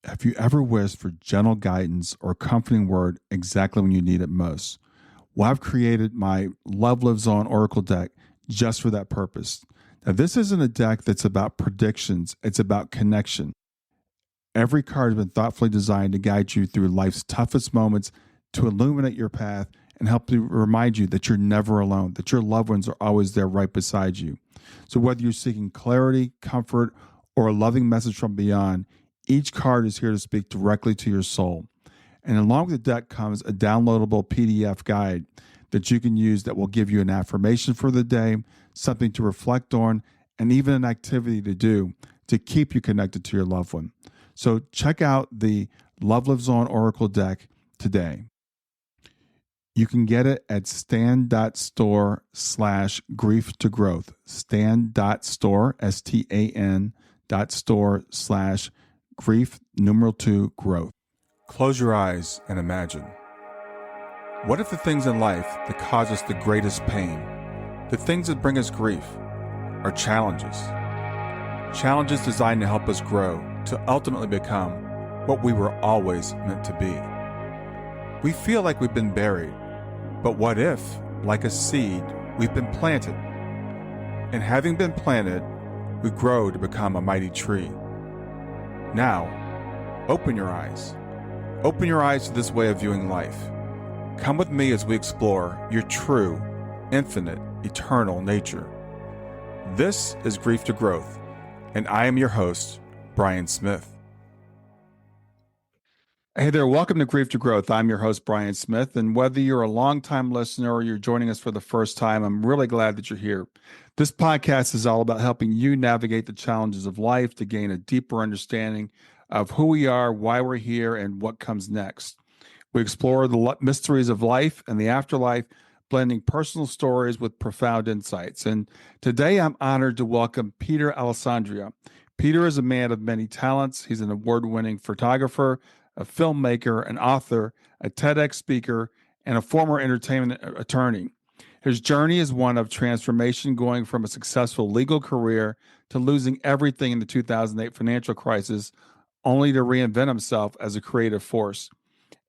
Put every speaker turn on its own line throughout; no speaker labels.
Have you ever wished for gentle guidance or comforting word exactly when you need it most? Well, I've created my Love Lives On Oracle deck just for that purpose. Now, this isn't a deck that's about predictions, it's about connection. Every card has been thoughtfully designed to guide you through life's toughest moments, to illuminate your path, and help to remind you that you're never alone, that your loved ones are always there right beside you. So, whether you're seeking clarity, comfort, or a loving message from beyond, each card is here to speak directly to your soul. And along with the deck comes a downloadable PDF guide that you can use that will give you an affirmation for the day, something to reflect on, and even an activity to do to keep you connected to your loved one. So check out the Love Lives On Oracle deck today. You can get it at stan.store/grief to growth. Stan.store, STAN.store/grief, numeral 2, growth. Close your eyes and imagine. What if the things in life that cause us the greatest pain, the things that bring us grief, are challenges? Challenges designed to help us grow, to ultimately become what we were always meant to be. We feel like we've been buried, but what if, like a seed, we've been planted? And having been planted, we grow to become a mighty tree. Now, open your eyes. Open your eyes to this way of viewing life. Come with me as we explore your true, infinite, eternal nature. This is Grief to Growth, and I am your host, Brian Smith. Hey there, welcome to Grief to Growth. I'm your host, Brian Smith, and whether you're a longtime listener or you're joining us for the first time, I'm really glad that you're here. This podcast is all about helping you navigate the challenges of life to gain a deeper understanding of who we are, why we're here, and what comes next. We explore the mysteries of life and the afterlife, blending personal stories with profound insights. And today I'm honored to welcome Peter Alessandria. Peter is a man of many talents. He's an award-winning photographer, a filmmaker, an author, a TEDx speaker, and a former entertainment attorney. His journey is one of transformation, going from a successful legal career to losing everything in the 2008 financial crisis, only to reinvent himself as a creative force.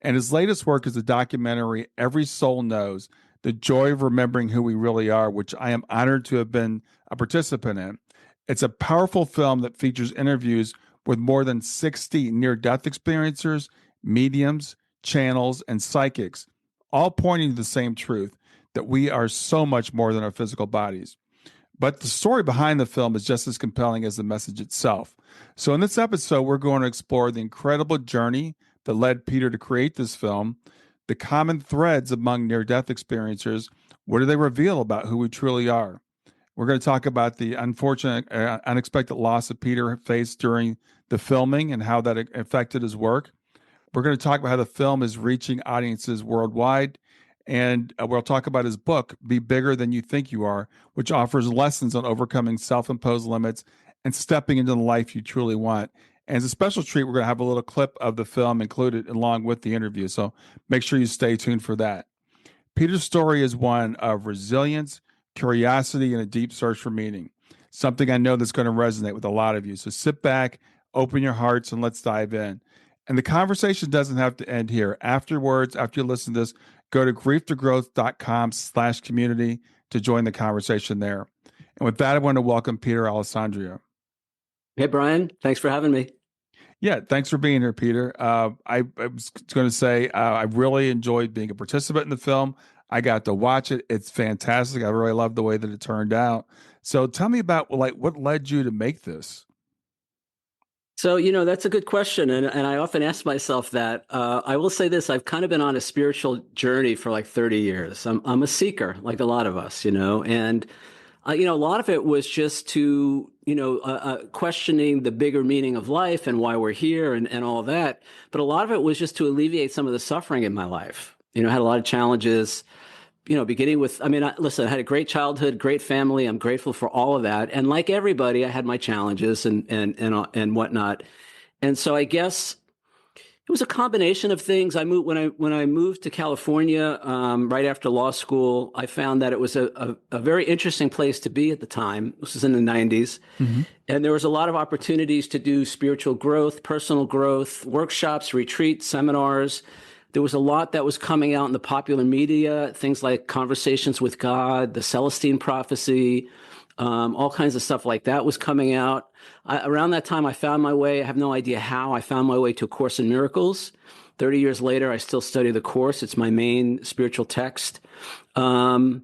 And his latest work is the documentary Every Soul Knows, The Joy of Remembering Who We Really Are, which I am honored to have been a participant in. It's a powerful film that features interviews with more than 60 near-death experiencers, mediums, channels, and psychics, all pointing to the same truth, that we are so much more than our physical bodies. But the story behind the film is just as compelling as the message itself. So in this episode, we're going to explore the incredible journey that led Peter to create this film, the common threads among near-death experiencers. What do they reveal about who we truly are? We're going to talk about the unfortunate, unexpected loss that Peter faced during the filming and how that affected his work. We're going to talk about how the film is reaching audiences worldwide. And we'll talk about his book, Be Bigger Than You Think You Are, which offers lessons on overcoming self-imposed limits and stepping into the life you truly want. And as a special treat, we're going to have a little clip of the film included along with the interview. So make sure you stay tuned for that. Peter's story is one of resilience, curiosity, and a deep search for meaning, something I know that's going to resonate with a lot of you. So sit back, open your hearts, and let's dive in. And the conversation doesn't have to end here. Afterwards, after you listen to this, go to grieftogrowth.com/community to join the conversation there. And with that, I want to welcome Peter Alessandria.
Hey, Brian. Thanks for having me.
Yeah, thanks for being here, Peter. I was going to say I really enjoyed being a participant in the film. I got to watch it. It's fantastic. I really love the way that it turned out. So tell me about what led you to make this?
So, that's a good question. And I often ask myself that. I will say this, I've kind of been on a spiritual journey for like 30 years. I'm a seeker, like a lot of us, and, a lot of it was just to, questioning the bigger meaning of life and why we're here and all that. But a lot of it was just to alleviate some of the suffering in my life. I had a lot of challenges, beginning with, listen, I had a great childhood, great family. I'm grateful for all of that. And like everybody, I had my challenges and whatnot. And so I guess It was a combination of things. I moved when I moved to California right after law school. I found that it was a very interesting place to be at the time. This was in the 90s.
Hmm.
And there was a lot of opportunities to do spiritual growth, personal growth, workshops, retreats, seminars. There was a lot that was coming out in the popular media, things like Conversations with God, the Celestine Prophecy, all kinds of stuff like that was coming out. Around that time, I found my way. I have no idea how. I found my way to A Course in Miracles. 30 years later, I still study the Course. It's my main spiritual text. Um,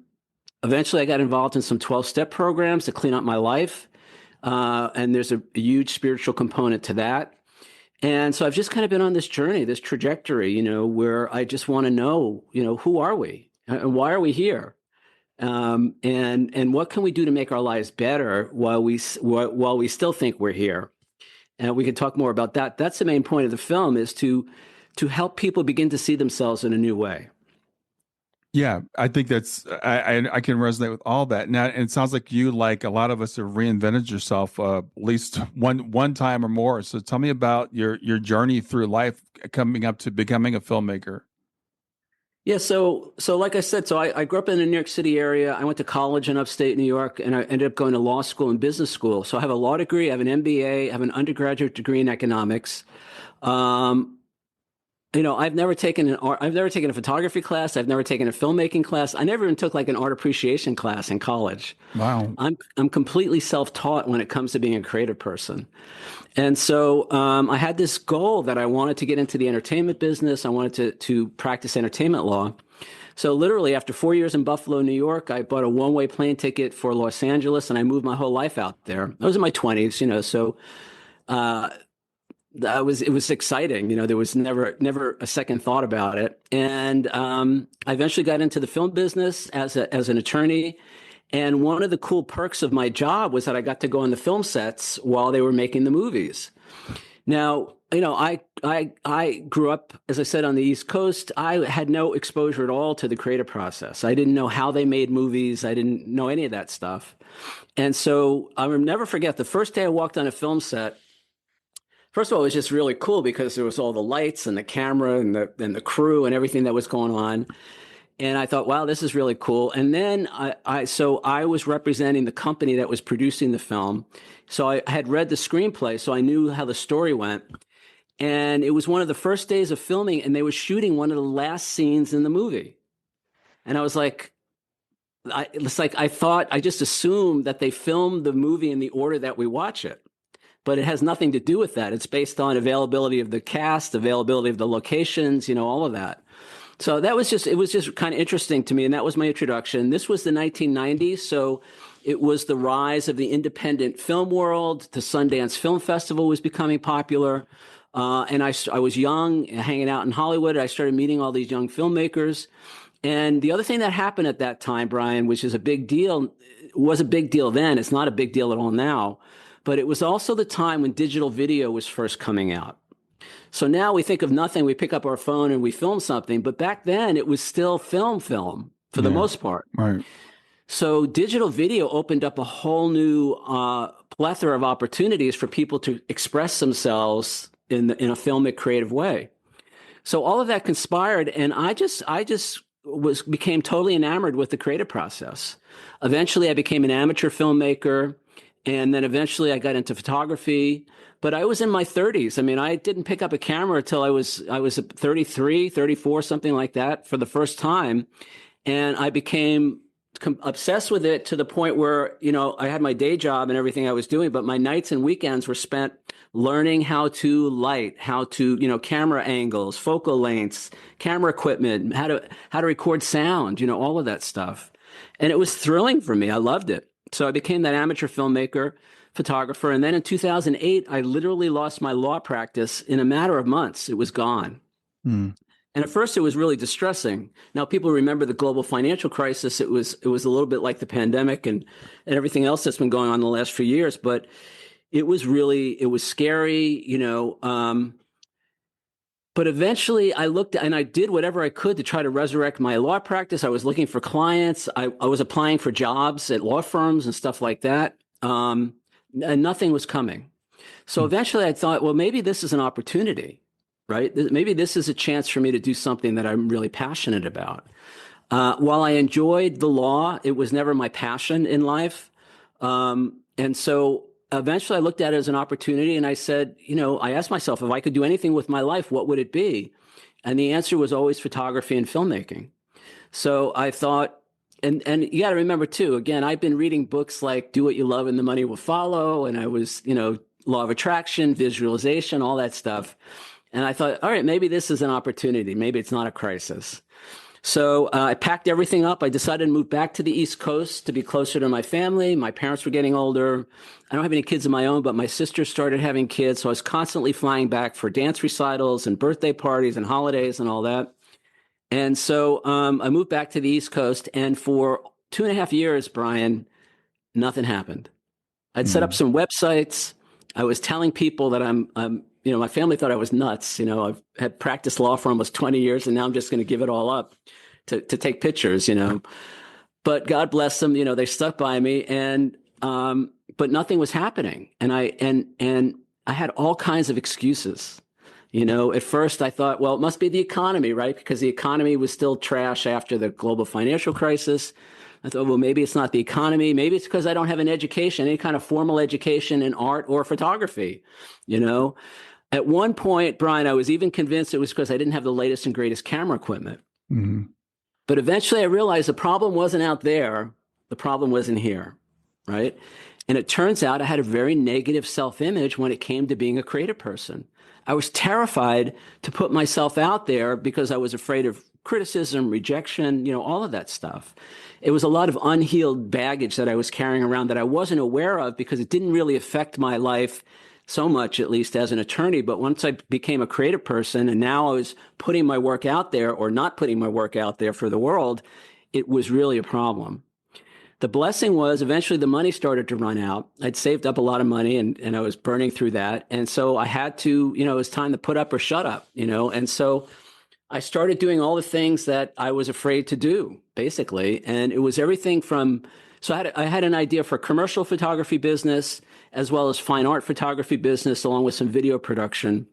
Eventually, I got involved in some 12-step programs to clean up my life. And there's a huge spiritual component to that. And so I've just kind of been on this journey, this trajectory, where I just want to know, who are we and why are we here? And what can we do to make our lives better while we still think we're here? And we can talk more about that. That's the main point of the film, is to help people begin to see themselves in a new way.
Yeah, I think that's I can resonate with all that. Now, and it sounds like you, like a lot of us, have reinvented yourself at least one time or more. So tell me about your journey through life, coming up to becoming a filmmaker.
Yeah, so like I said, I grew up in the New York City area. I went to college in upstate New York, and I ended up going to law school and business school. So I have a law degree, I have an MBA, I have an undergraduate degree in economics. Um, I've never taken a photography class. I've never taken a filmmaking class. I never even took like an art appreciation class in college.
Wow.
I'm completely self-taught when it comes to being a creative person. And so I had this goal that I wanted to get into the entertainment business. I wanted to practice entertainment law. So literally after 4 years in Buffalo, New York, I bought a one-way plane ticket for Los Angeles, and I moved my whole life out there. I was in my 20s, so uh, it was exciting. There was never a second thought about it. And I eventually got into the film business as an attorney. And one of the cool perks of my job was that I got to go on the film sets while they were making the movies. Now, I grew up, as I said, on the East Coast. I had no exposure at all to the creative process. I didn't know how they made movies. I didn't know any of that stuff. And so I will never forget the first day I walked on a film set. First of all, it was just really cool because there was all the lights and the camera and the crew and everything that was going on. And I thought, wow, this is really cool. And then so I was representing the company that was producing the film. So I had read the screenplay, so I knew how the story went. And it was one of the first days of filming, and they were shooting one of the last scenes in the movie. And I was like, I just assumed that they filmed the movie in the order that we watch it. But it has nothing to do with that. It's based on availability of the cast, availability of the locations, all of that. So it was just kind of interesting to me. And that was my introduction. This was the 1990s. So it was the rise of the independent film world. The Sundance Film Festival was becoming popular. And I was young, hanging out in Hollywood. I started meeting all these young filmmakers. And the other thing that happened at that time, Brian, which is a big deal, was a big deal then. It's not a big deal at all now. But it was also the time when digital video was first coming out. So now we think of nothing. We pick up our phone and we film something. But back then, it was still film for the most part.
Right.
So digital video opened up a whole new plethora of opportunities for people to express themselves in a filmic, creative way. So all of that conspired, and I just became totally enamored with the creative process. Eventually, I became an amateur filmmaker. And then eventually I got into photography, but I was in my 30s. I mean, I didn't pick up a camera until I was 33, 34, something like that for the first time. And I became obsessed with it to the point where, I had my day job and everything I was doing, but my nights and weekends were spent learning how to light, how to, camera angles, focal lengths, camera equipment, how to record sound, all of that stuff. And it was thrilling for me. I loved it. So I became that amateur filmmaker, photographer. And then in 2008, I literally lost my law practice in a matter of months. It was gone.
Mm.
And at first it was really distressing. Now people remember the global financial crisis. It was a little bit like the pandemic and everything else that's been going on the last few years. But it was scary, but eventually I looked and I did whatever I could to try to resurrect my law practice. I was looking for clients. I was applying for jobs at law firms and stuff like that. And nothing was coming. So eventually I thought, well, maybe this is an opportunity. right? Maybe this is a chance for me to do something that I'm really passionate about. While I enjoyed the law, it was never my passion in life. And so eventually I looked at it as an opportunity and I said, I asked myself, if I could do anything with my life, what would it be? And the answer was always photography and filmmaking. So I thought, and you got to remember too, again, I've been reading books like Do What You Love and the Money Will Follow. And I was, law of attraction, visualization, all that stuff. And I thought, all right, maybe this is an opportunity. Maybe it's not a crisis. So I packed everything up. I decided to move back to the East Coast to be closer to my family. My parents were getting older. I don't have any kids of my own, but my sister started having kids. So I was constantly flying back for dance recitals and birthday parties and holidays and all that. And so I moved back to the East Coast. And for 2.5 years, Brian, nothing happened. I'd set up some websites. I was telling people that my family thought I was nuts. I've had practiced law for almost 20 years, and now I'm just going to give it all up to take pictures, But God bless them, they stuck by me, and but nothing was happening, and I had all kinds of excuses. At first I thought, well, it must be the economy, right? Because the economy was still trash after the global financial crisis. I thought, well, maybe it's not the economy. Maybe it's because I don't have an education, any kind of formal education in art or photography. At one point, Brian, I was even convinced it was because I didn't have the latest and greatest camera equipment.
Mm-hmm.
But eventually I realized the problem wasn't out there. The problem was in here, right? And it turns out I had a very negative self-image when it came to being a creative person. I was terrified to put myself out there because I was afraid of criticism, rejection, all of that stuff. It was a lot of unhealed baggage that I was carrying around that I wasn't aware of because it didn't really affect my life so much, at least as an attorney. But once I became a creative person and now I was putting my work out there or not putting my work out there for the world, it was really a problem. The blessing was eventually the money started to run out. I'd saved up a lot of money and I was burning through that. And so I had to, it was time to put up or shut up, and so I started doing all the things that I was afraid to do, basically. And it was everything from, so I had an idea for commercial photography business, as well as fine art photography business, along with some video production.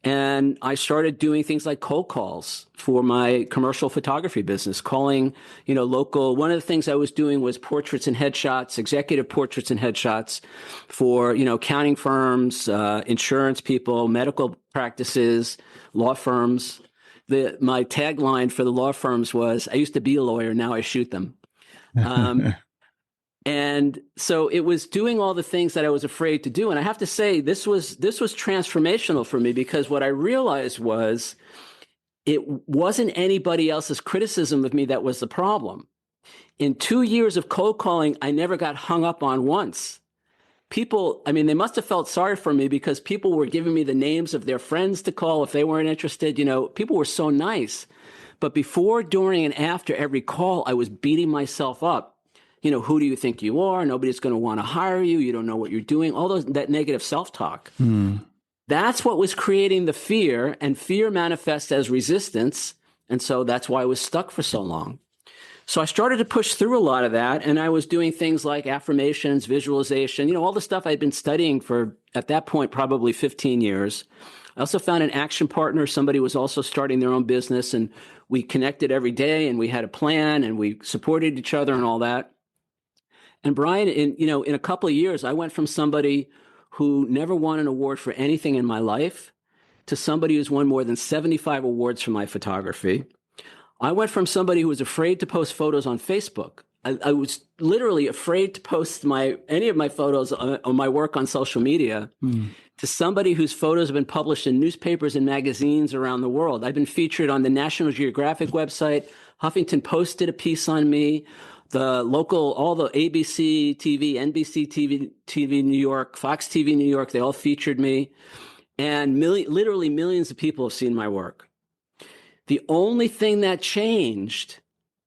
And I started doing things like cold calls for my commercial photography business, calling, local. One of the things I was doing was portraits and headshots, executive portraits and headshots for, accounting firms, insurance people, medical practices, law firms. My tagline for the law firms was, I used to be a lawyer, now I shoot them. And so it was doing all the things that I was afraid to do. And I have to say, this was transformational for me, because what I realized was it wasn't anybody else's criticism of me that was the problem. In 2 years of cold calling, I never got hung up on once. People, they must have felt sorry for me because people were giving me the names of their friends to call if they weren't interested. People were so nice. But before, during, and after every call, I was beating myself up. Who do you think you are? Nobody's going to want to hire you. You don't know what you're doing. All that negative self-talk. That's what was creating the fear, and fear manifests as resistance. And so that's why I was stuck for so long. So I started to push through a lot of that, and I was doing things like affirmations, visualization, all the stuff I'd been studying for, at that point, probably 15 years. I also found an action partner. Somebody was also starting their own business, and we connected every day, and we had a plan, and we supported each other and all that. And Brian, in a couple of years, I went from somebody who never won an award for anything in my life to somebody who's won more than 75 awards for my photography. I went from somebody who was afraid to post photos on Facebook. I was literally afraid to post any of my photos on my work on social media to somebody whose photos have been published in newspapers and magazines around the world. I've been featured on the National Geographic website. Huffington Post did a piece on me. All the ABC TV, NBC TV New York, Fox TV New York, they all featured me. And literally millions of people have seen my work. The only thing that changed,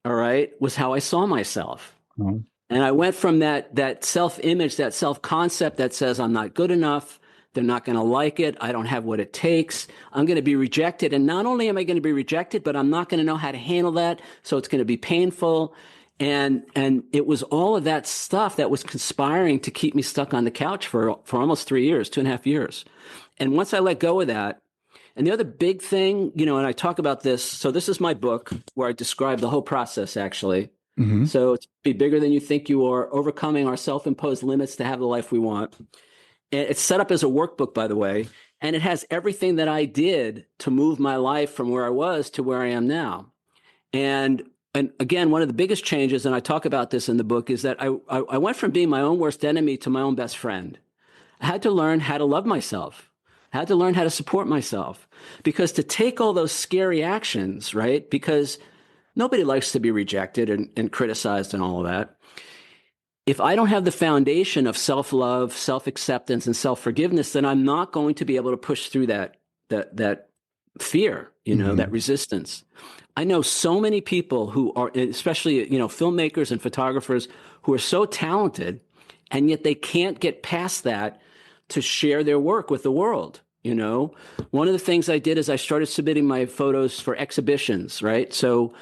all right, was how I saw myself. Mm-hmm. And I went from that self-image, that self-concept that says I'm not good enough, they're not going to like it, I don't have what it takes, I'm going to be rejected. And not only am I going to be rejected, but I'm not going to know how to handle that, so it's going to be painful. And it was all of that stuff that was conspiring to keep me stuck on the couch for almost 3 years, 2.5 years. And once I let go of that, And the other big thing, and I talk about this. So this is my book where I describe the whole process, actually.
Hmm.
So it's Be Bigger Than You Think You Are, Overcoming Our Self-Imposed Limits to Have the Life We Want. And it's set up as a workbook, by the way, and it has everything that I did to move my life from where I was to where I am now. And again, one of the biggest changes, and I talk about this in the book, is that I went from being my own worst enemy to my own best friend. I had to learn how to love myself. I had to learn how to support myself. Because to take all those scary actions, right? Because nobody likes to be rejected and criticized and all of that. If I don't have the foundation of self-love, self-acceptance, and self-forgiveness, then I'm not going to be able to push through that fear, that resistance. I know so many people who are, especially, filmmakers and photographers who are so talented, and yet they can't get past that to share their work with the world. One of the things I did is I started submitting my photos for exhibitions, right? So,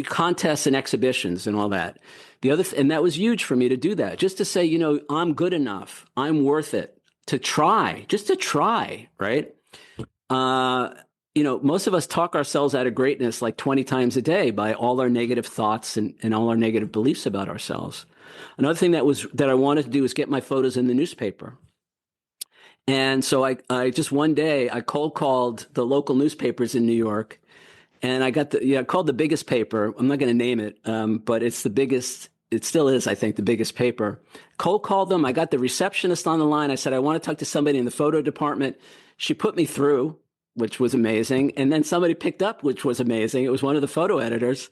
contests and exhibitions and all that. And that was huge for me to do that, just to say, I'm good enough, I'm worth it, just to try, right? Most of us talk ourselves out of greatness like 20 times a day by all our negative thoughts and all our negative beliefs about ourselves. Another thing that I wanted to do is get my photos in the newspaper. And so I just one day I cold called the local newspapers in New York, and I called the biggest paper. I'm not going to name it, but it's the biggest. It still is, I think, the biggest paper. Cold called them. I got the receptionist on the line. I said, I want to talk to somebody in the photo department. She put me through, which was amazing. And then somebody picked up, which was amazing. It was one of the photo editors.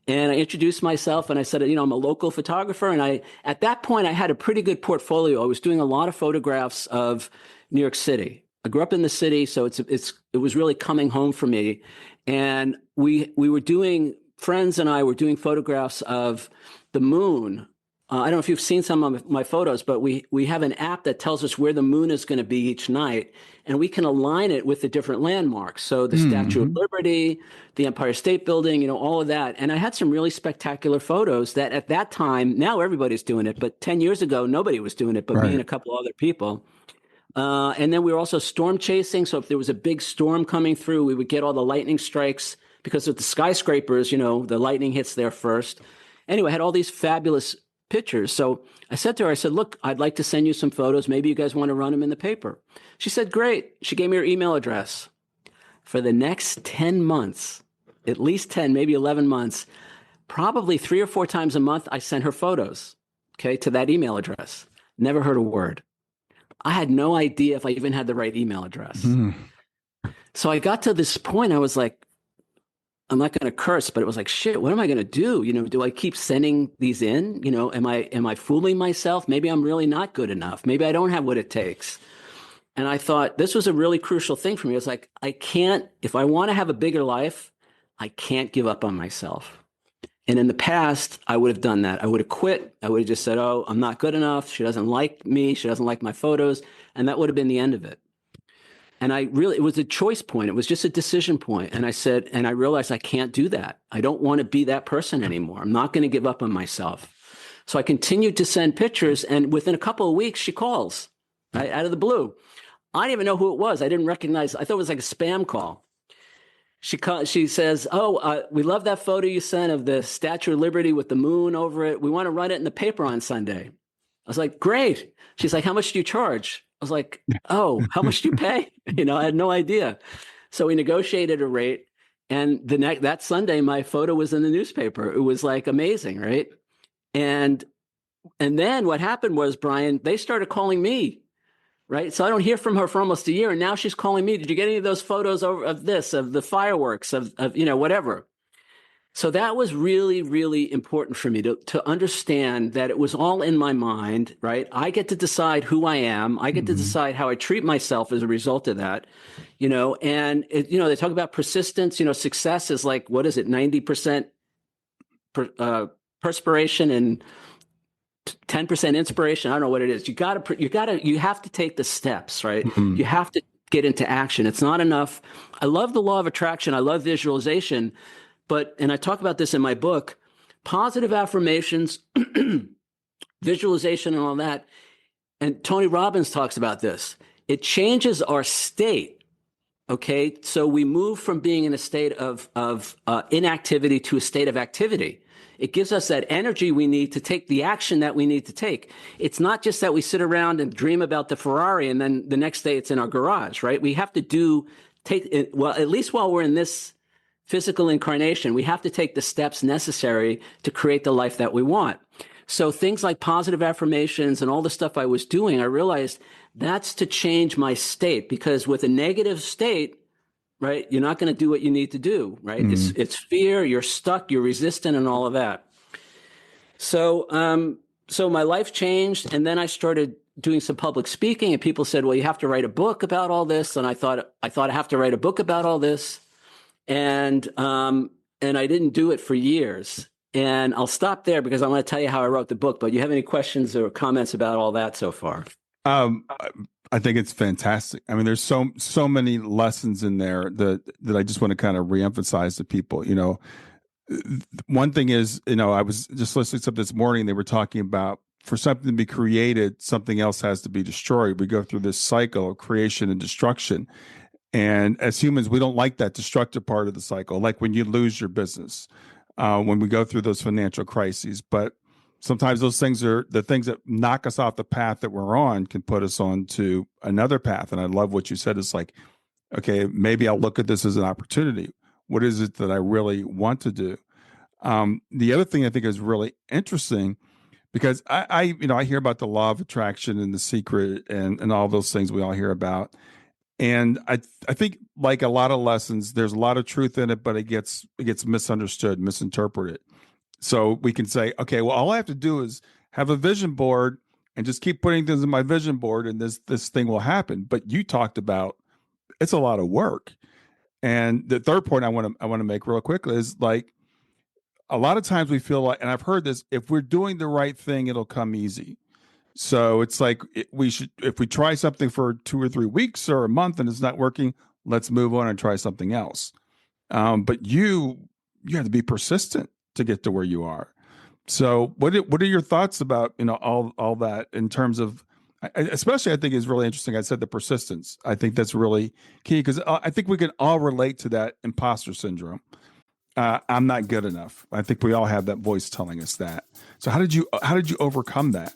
And I introduced myself and I said, I'm a local photographer. And at that point, I had a pretty good portfolio. I was doing a lot of photographs of New York City. I grew up in the city, so it was really coming home for me. And friends and I were doing photographs of the moon. I don't know if you've seen some of my photos, but we have an app that tells us where the moon is going to be each night, and we can align it with the different landmarks. So the Statue of Liberty, the Empire State Building, all of that. And I had some really spectacular photos that at that time, now everybody's doing it, but 10 years ago, nobody was doing it but me and a couple other people. And then we were also storm chasing. So if there was a big storm coming through, we would get all the lightning strikes because of the skyscrapers, the lightning hits there first. Anyway, I had all these fabulous pictures. So I said to her, look, I'd like to send you some photos. Maybe you guys want to run them in the paper. She said, great. She gave me her email address. For the next 10 months, at least 10, maybe 11 months, probably 3 or 4 times a month, I sent her photos, to that email address. Never heard a word. I had no idea if I even had the right email address. So I got to this point, I was like, I'm not going to curse, but it was like, shit, what am I going to do? Do I keep sending these in? Am I fooling myself? Maybe I'm really not good enough. Maybe I don't have what it takes. And I thought this was a really crucial thing for me. It's like, if I want to have a bigger life, I can't give up on myself. And in the past, I would have done that. I would have quit. I would have just said, oh, I'm not good enough. She doesn't like me. She doesn't like my photos. And that would have been the end of it. And it was a choice point. It was just a decision point. And I realized I can't do that. I don't want to be that person anymore. I'm not going to give up on myself. So I continued to send pictures. And within a couple of weeks, she calls, right, out of the blue. I didn't even know who it was. I didn't recognize. I thought it was like a spam call. She says, we love that photo you sent of the Statue of Liberty with the moon over it. We want to run it in the paper on Sunday. I was like, great. She's like, how much do you charge? I was like, oh, how much do you pay? I had no idea. So we negotiated a rate. And that Sunday, my photo was in the newspaper. It was like amazing, right? And then what happened was, Brian, they started calling me. Right. So I don't hear from her for almost a year. And now she's calling me. Did you get any of those photos of the fireworks, of whatever? So that was really, really important for me to understand that it was all in my mind. Right. I get to decide who I am. I get to decide how I treat myself as a result of that. And they talk about persistence. Success is like, what is it? 90% perspiration and 10% inspiration. I don't know what it is. You have to take the steps, right? You have to get into action. It's not enough. I love the law of attraction. I love visualization, and I talk about this in my book, positive affirmations, visualization and all that. And Tony Robbins talks about this. it changes our state. Okay, so we move from being in a state of inactivity to a state of activity. It gives us that energy we need to take the action that we need to take. It's not just that we sit around and dream about the Ferrari and then the next day it's in our garage, right? We have to well, at least while we're in this physical incarnation, we have to take the steps necessary to create the life that we want. So things like positive affirmations and all the stuff I was doing, I realized that's to change my state, because with a negative state, right, you're not going to do what you need to do, right? It's fear, you're stuck, you're resistant, and all of that. So so my life changed, and then I started doing some public speaking, and people said, well, you have to write a book about all this. And I thought I have to write a book about all this. And I didn't do it for years. And I'll stop there because I want to tell you how I wrote the book. But you have any questions or comments about all that so far?
I think it's fantastic. I mean, there's so many lessons in there that I just want to kind of reemphasize to people. You know, one thing is, you know, I was just listening to something this morning. They were talking about, for something to be created, something else has to be destroyed. We go through this cycle of creation and destruction. And as humans, we don't like that destructive part of the cycle, like when you lose your business, when we go through those financial crises. But sometimes those things are the things that knock us off the path that we're on, can put us on to another path. And I love what you said. It's like, okay, maybe I'll look at this as an opportunity. What is it that I really want to do? The other thing I think is really interesting, because I hear about the law of attraction and The Secret and all those things we all hear about. And I think, like a lot of lessons, there's a lot of truth in it, but it gets misunderstood, misinterpreted. So we can say, okay, well, all I have to do is have a vision board and just keep putting things in my vision board, and this thing will happen. But you talked about, it's a lot of work. And the third point I want to make real quickly is, like, a lot of times we feel like, and I've heard this, if we're doing the right thing, it'll come easy. So it's like, if we try something for 2 or 3 weeks or a month and it's not working, let's move on and try something else. But you have to be persistent to get to where you are. So what are your thoughts about, you know, all that in terms of, especially I think is really interesting. I said the persistence. I think that's really key, because I think we can all relate to that imposter syndrome. I'm not good enough. I think we all have that voice telling us that. So how did you overcome that?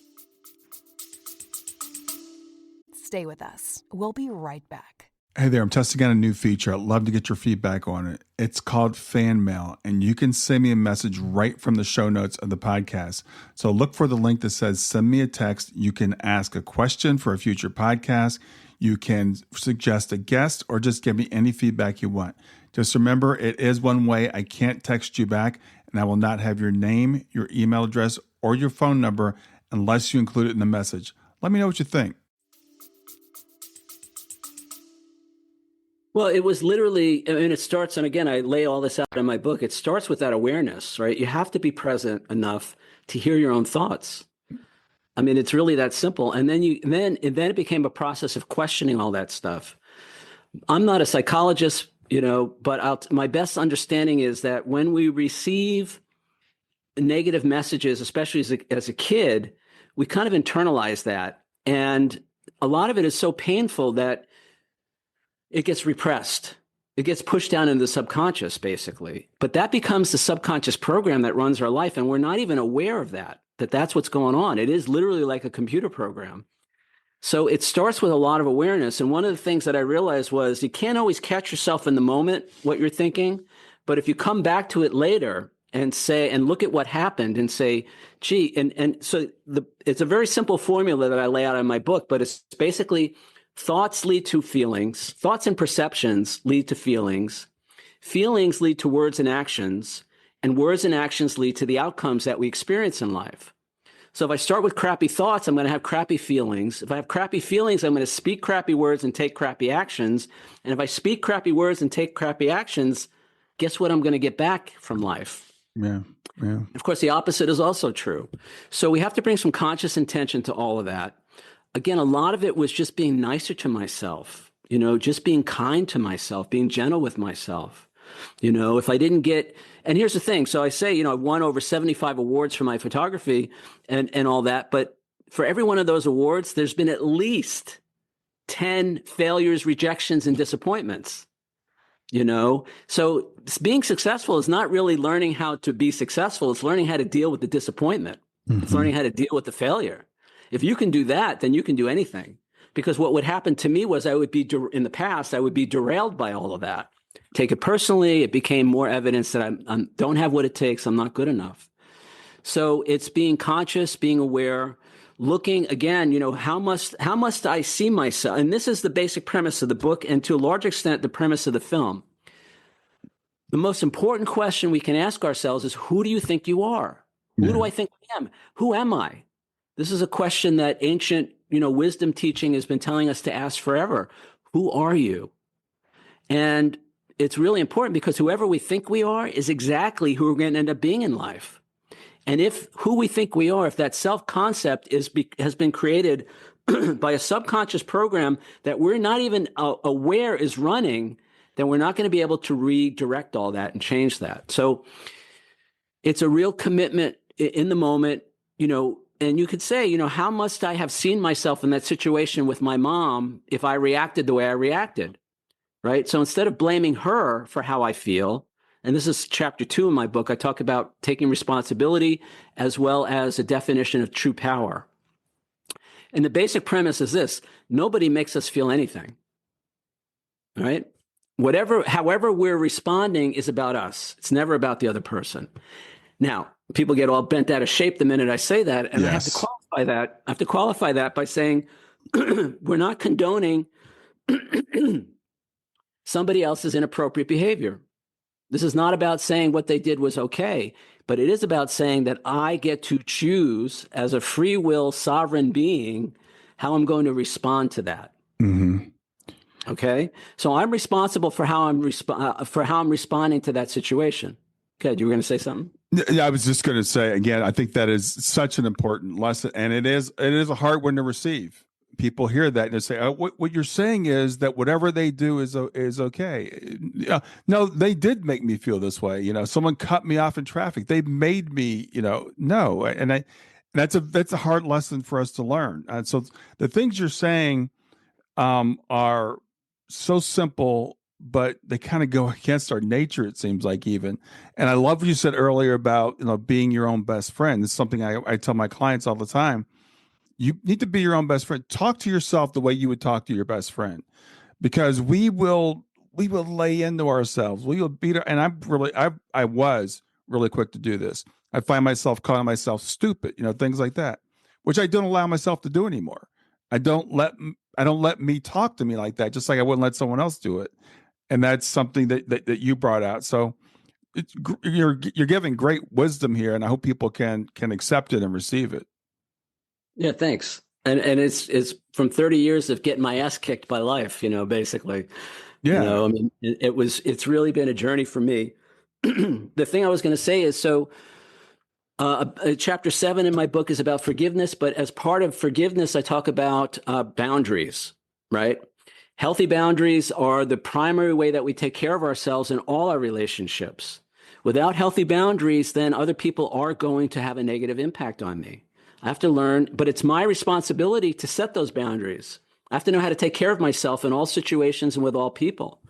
Stay with us. We'll be right back.
Hey there, I'm testing out a new feature. I'd love to get your feedback on it. It's called Fan Mail, and you can send me a message right from the show notes of the podcast. So look for the link that says send me a text. You can ask a question for a future podcast. You can suggest a guest, or just give me any feedback you want. Just remember, it is one way. I can't text you back, and I will not have your name, your email address, or your phone number unless you include it in the message. Let me know what you think.
Well, it was literally, I mean, it starts, and again, I lay all this out in my book. It starts with that awareness, right? You have to be present enough to hear your own thoughts. I mean, it's really that simple. And then it became a process of questioning all that stuff. I'm not a psychologist, you know, but my best understanding is that when we receive negative messages, especially as a kid, we kind of internalize that. And a lot of it is so painful that it gets repressed. It gets pushed down into the subconscious, basically. But that becomes the subconscious program that runs our life, and we're not even aware of that's what's going on. It is literally like a computer program. So it starts with a lot of awareness. And one of the things that I realized was, you can't always catch yourself in the moment, what you're thinking. But if you come back to it later and say, and look at what happened and say, gee, so it's a very simple formula that I lay out in my book, but it's basically, thoughts lead to feelings. Thoughts and perceptions lead to feelings. Feelings lead to words and actions. And words and actions lead to the outcomes that we experience in life. So if I start with crappy thoughts, I'm going to have crappy feelings. If I have crappy feelings, I'm going to speak crappy words and take crappy actions. And if I speak crappy words and take crappy actions, guess what I'm going to get back from life?
Yeah.
Of course, the opposite is also true. So we have to bring some conscious intention to all of that. Again, a lot of it was just being nicer to myself, you know, just being kind to myself, being gentle with myself. You know, if I didn't get, and here's the thing. So I say, you know, I've won over 75 awards for my photography and all that. But for every one of those awards, there's been at least 10 failures, rejections, and disappointments. So being successful is not really learning how to be successful. It's learning how to deal with the disappointment. It's learning how to deal with the failure. If you can do that, then you can do anything. Because what would happen to me was in the past, I would be derailed by all of that. Take it personally. It became more evidence that I don't have what it takes. I'm not good enough. So it's being conscious, being aware, looking again, how must I see myself? And this is the basic premise of the book, and to a large extent, the premise of the film. The most important question we can ask ourselves is, who do you think you are? Who do I think I am? Who am I? This is a question that ancient, wisdom teaching has been telling us to ask forever. Who are you? And it's really important, because whoever we think we are is exactly who we're going to end up being in life. And if who we think we are, if that self-concept has been created by a subconscious program that we're not even aware is running, then we're not going to be able to redirect all that and change that. So it's a real commitment in the moment, and you could say, how must I have seen myself in that situation with my mom if I reacted the way I reacted, right? So instead of blaming her for how I feel, and this is chapter 2 in my book, I talk about taking responsibility as well as a definition of true power. And the basic premise is this: nobody makes us feel anything, right? However we're responding is about us. It's never about the other person. Now, people get all bent out of shape the minute I say that, and yes. I have to qualify that by saying we're not condoning somebody else's inappropriate behavior. This is not about saying what they did was okay, but it is about saying that I get to choose as a free will sovereign being how I'm going to respond to that. Mm-hmm. Okay, so I'm responsible for how I'm responding to that situation. Okay, you were going to say something?
Yeah, I was just going to say again. I think that is such an important lesson, and it is a hard one to receive. People hear that and they say, "Oh, what you're saying is that whatever they do is okay." No, they did make me feel this way. Someone cut me off in traffic. They made me, no, and that's a hard lesson for us to learn. And so the things you're saying are so simple, but they kind of go against our nature, it seems like, even. And I love what you said earlier about being your own best friend. It's something I tell my clients all the time. You need to be your own best friend. Talk to yourself the way you would talk to your best friend, because we will lay into ourselves. We will beat her. And I was really quick to do this. I find myself calling myself stupid, things like that, which I don't allow myself to do anymore. I don't let me talk to me like that, just like I wouldn't let someone else do it. And that's something that you brought out. So you're giving great wisdom here, and I hope people can accept it and receive it.
Yeah, thanks. And it's from 30 years of getting my ass kicked by life, basically.
Yeah.
It's really been a journey for me. The thing I was going to say is, chapter 7 in my book is about forgiveness, but as part of forgiveness, I talk about boundaries, right? Healthy boundaries are the primary way that we take care of ourselves in all our relationships. Without healthy boundaries, then other people are going to have a negative impact on me. I have to learn, but it's my responsibility to set those boundaries. I have to know how to take care of myself in all situations and with all people.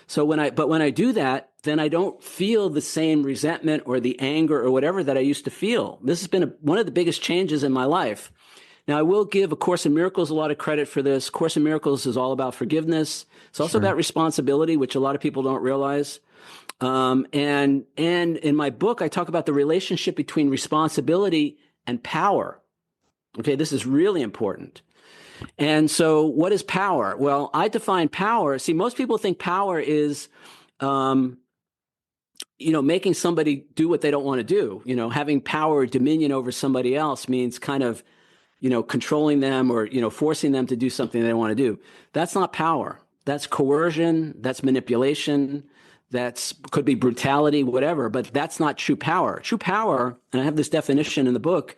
So when I do that, then I don't feel the same resentment or the anger or whatever that I used to feel. This has been one of the biggest changes in my life. Now, I will give A Course in Miracles a lot of credit for this. Course in Miracles is all about forgiveness. It's also about responsibility, which a lot of people don't realize. And in my book, I talk about the relationship between responsibility and power. Okay, this is really important. And so what is power? Well, I define power. See, most people think power is, making somebody do what they don't want to do. Having power or dominion over somebody else means kind of, controlling them or, forcing them to do something they don't want to do. That's not power. That's coercion. That's manipulation. Could be brutality, whatever, but that's not true power. True power, and I have this definition in the book,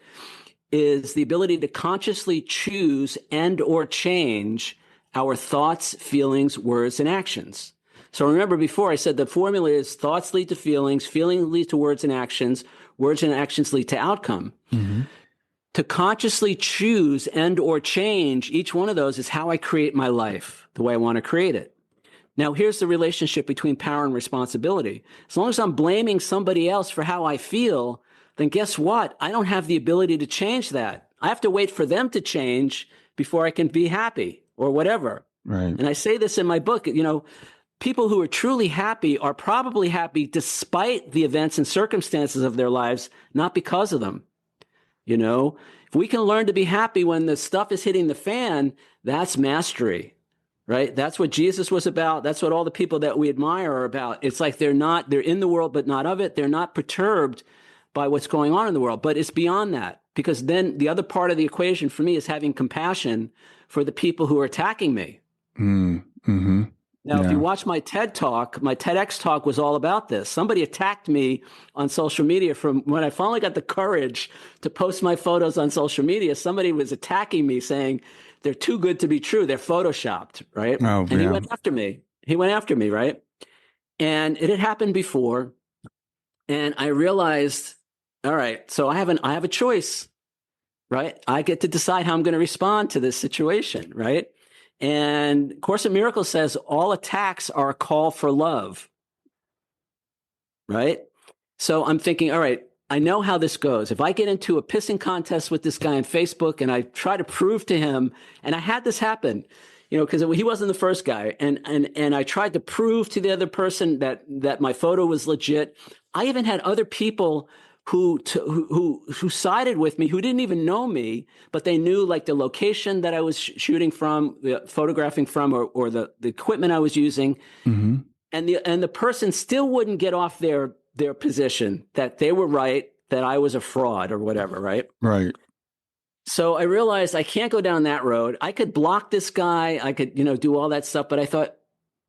is the ability to consciously choose and or change our thoughts, feelings, words, and actions. So remember before I said the formula is thoughts lead to feelings lead to words and actions lead to outcome. Mm-hmm. to consciously choose and or change each one of those is how I create my life the way I want to create it. Now, here's the relationship between power and responsibility. As long as I'm blaming somebody else for how I feel, then guess what? I don't have the ability to change that. I have to wait for them to change before I can be happy or whatever.
Right.
And I say this in my book, people who are truly happy are probably happy despite the events and circumstances of their lives, not because of them. If we can learn to be happy when the stuff is hitting the fan, that's mastery. Right? That's what Jesus was about. That's what all the people that we admire are about. It's like they're in the world, but not of it. They're not perturbed by what's going on in the world, but it's beyond that, because then the other part of the equation for me is having compassion for the people who are attacking me.
Mm-hmm.
Now, if you watch my TED Talk, my TEDx talk was all about this. Somebody attacked me on social media from when I finally got the courage to post my photos on social media. Somebody was attacking me saying, they're too good to be true. They're photoshopped, right?
Oh,
and he went after me. He went after me, right? And it had happened before. And I realized, all right, so I have a choice, right? I get to decide how I'm going to respond to this situation, right? And Course in Miracles says all attacks are a call for love, right? So I'm thinking, all right, I know how this goes. If I get into a pissing contest with this guy on Facebook and I try to prove to him, and I had this happen, because he wasn't the first guy, and I tried to prove to the other person that my photo was legit. I even had other people who sided with me, who didn't even know me, but they knew like the location that I was shooting from, photographing from, or the equipment I was using,
mm-hmm.
and the person still wouldn't get off their position that they were right, that I was a fraud or whatever, right?
Right.
So I realized I can't go down that road. I could block this guy. I could, do all that stuff. But I thought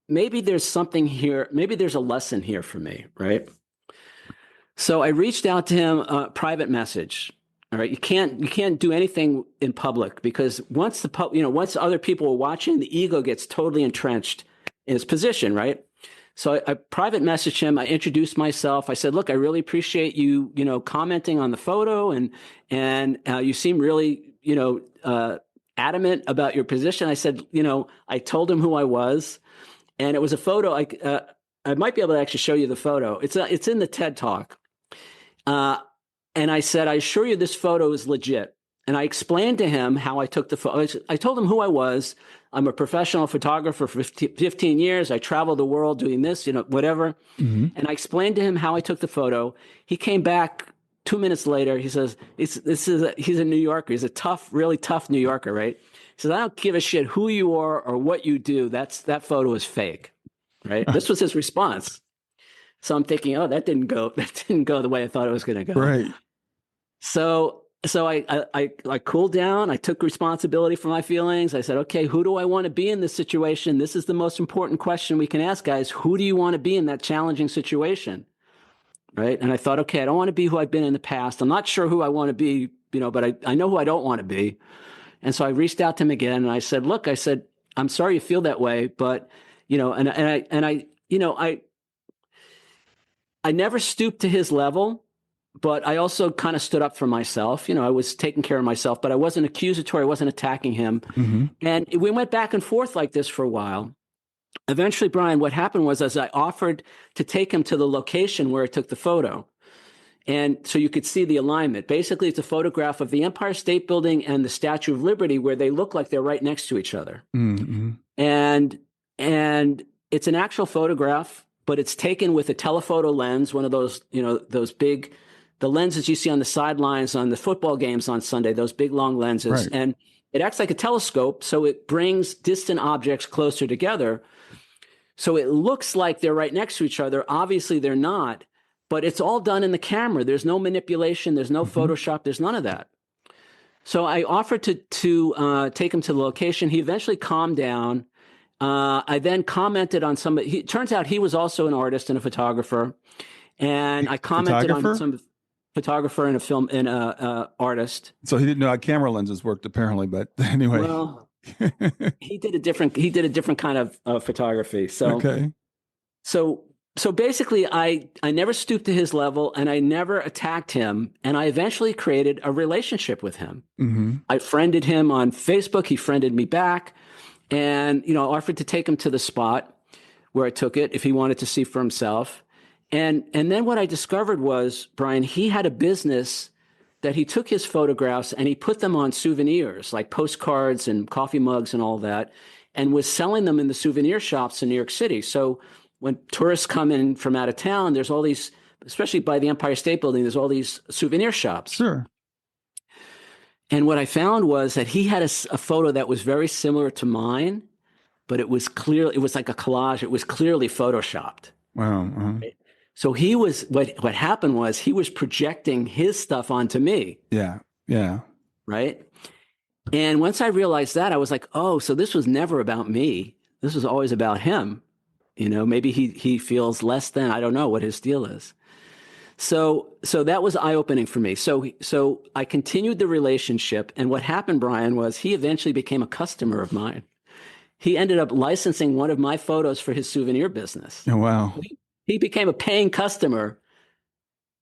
maybe there's something here. Maybe there's a lesson here for me, right? So I reached out to him, private message. All right, you can't do anything in public, because once once other people are watching, the ego gets totally entrenched in its position, right? So I private messaged him. I introduced myself. I said, "Look, I really appreciate you, commenting on the photo, and you seem really, adamant about your position." I said, I told him who I was, and it was a photo. I might be able to actually show you the photo. It's in the TED Talk. And I said, "I assure you, this photo is legit." And I explained to him how I took the photo. I told him who I was. I'm a professional photographer for 15 years. I travel the world doing this, whatever.
Mm-hmm.
And I explained to him how I took the photo. He came back 2 minutes later. He says, he's a New Yorker. He's a really tough New Yorker, right? He says, "I don't give a shit who you are or what you do. That photo is fake," right? This was his response. So I'm thinking, oh, that didn't go the way I thought it was going to go.
Right.
So I cooled down. I took responsibility for my feelings. I said, okay, who do I want to be in this situation? This is the most important question we can ask, guys. Who do you want to be in that challenging situation? Right. And I thought, okay, I don't want to be who I've been in the past. I'm not sure who I want to be, but I know who I don't want to be. And so I reached out to him again and I said, look, I'm sorry you feel that way, but, I never stooped to his level, but I also kind of stood up for myself. I was taking care of myself, but I wasn't accusatory. I wasn't attacking him.
Mm-hmm.
And we went back and forth like this for a while. Eventually, Brian, what happened was, as I offered to take him to the location where I took the photo, and so you could see the alignment. Basically, it's a photograph of the Empire State Building and the Statue of Liberty, where they look like they're right next to each other.
Mm-hmm.
And it's an actual photograph, but it's taken with a telephoto lens, one of those, those big, the lenses you see on the sidelines on the football games on Sunday, those big long lenses.
Right.
And it acts like a telescope, so it brings distant objects closer together. So it looks like they're right next to each other. Obviously, they're not, but it's all done in the camera. There's no manipulation. There's no Photoshop. There's none of that. So I offered to take him to the location. He eventually calmed down. I then commented on some. It turns out he was also an artist and a photographer, and I commented on some photographer and a artist.
So he didn't know how camera lenses worked, apparently. But anyway,
well, he did a different kind of photography. So
okay.
So So basically, I never stooped to his level and I never attacked him. And I eventually created a relationship with him.
Mm-hmm.
I friended him on Facebook. He friended me back and, offered to take him to the spot where I took it if he wanted to see for himself. And then what I discovered was, Brian, he had a business that he took his photographs and he put them on souvenirs like postcards and coffee mugs and all that, and was selling them in the souvenir shops in New York City. So when tourists come in from out of town, there's all these, especially by the Empire State Building, there's all these souvenir shops.
Sure.
And what I found was that he had a photo that was very similar to mine, but it was like a collage. It was clearly photoshopped.
Wow. Uh-huh.
Right? So what happened was he was projecting his stuff onto me.
Yeah. Yeah.
Right. And once I realized that, I was like, oh, so this was never about me. This was always about him. Maybe he feels less than, I don't know what his deal is. So that was eye-opening for me. So I continued the relationship. And what happened, Brian, was he eventually became a customer of mine. He ended up licensing one of my photos for his souvenir business.
Oh, wow.
He became a paying customer,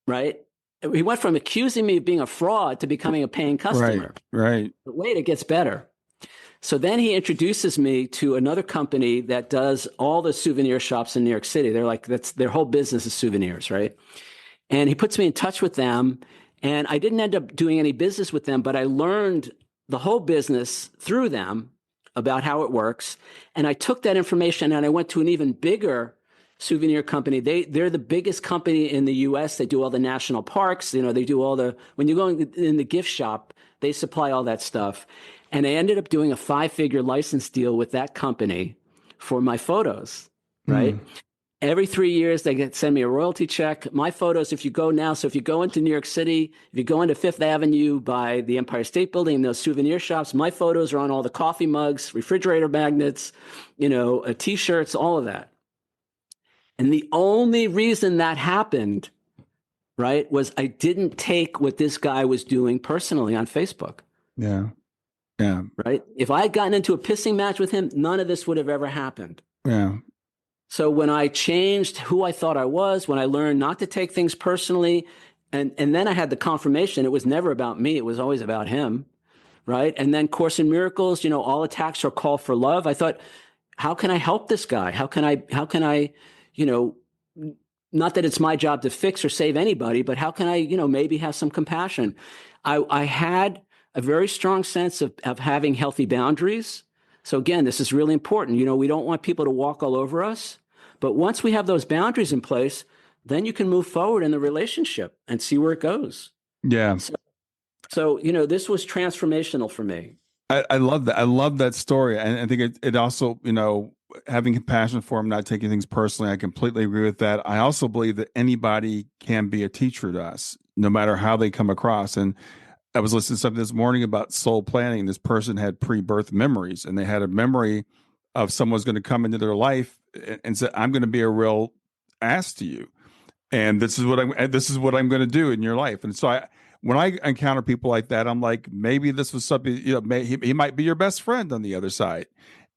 right? He went from accusing me of being a fraud to becoming a paying customer.
Right.
But wait, it gets better. So then he introduces me to another company that does all the souvenir shops in New York City. That's their whole business is souvenirs, right? And he puts me in touch with them. And I didn't end up doing any business with them, but I learned the whole business through them about how it works. And I took that information and I went to an even bigger souvenir company. They're the biggest company in the US. They do all the national parks. They do when you go in the gift shop, they supply all that stuff. And I ended up doing a 5-figure license deal with that company for my photos, right? Every 3 years, they send me a royalty check. My photos, if you go into New York City, if you go into Fifth Avenue by the Empire State Building and those souvenir shops, my photos are on all the coffee mugs, refrigerator magnets, T-shirts, all of that. And the only reason that happened, right, was I didn't take what this guy was doing personally on Facebook.
Yeah. Yeah.
Right. If I had gotten into a pissing match with him, none of this would have ever happened.
Yeah.
So when I changed who I thought I was, when I learned not to take things personally, and then I had the confirmation, it was never about me. It was always about him. Right. And then Course in Miracles, all attacks are a call for love. I thought, how can I help this guy? How can I, not that it's my job to fix or save anybody, but how can I, maybe have some compassion? I had a very strong sense of having healthy boundaries. So again, this is really important. We don't want people to walk all over us. But once we have those boundaries in place, then you can move forward in the relationship and see where it goes.
Yeah.
So this was transformational for me.
I love that. I love that story. And I think it also, having compassion for him, not taking things personally. I completely agree with that. I also believe that anybody can be a teacher to us, no matter how they come across. And I was listening to something this morning about soul planning. This person had pre-birth memories, and they had a memory of someone's going to come into their life and say, "I'm going to be a real ass to you, and this is what I'm going to do in your life." And so when I encounter people like that, I'm like, maybe this was something. He might be your best friend on the other side.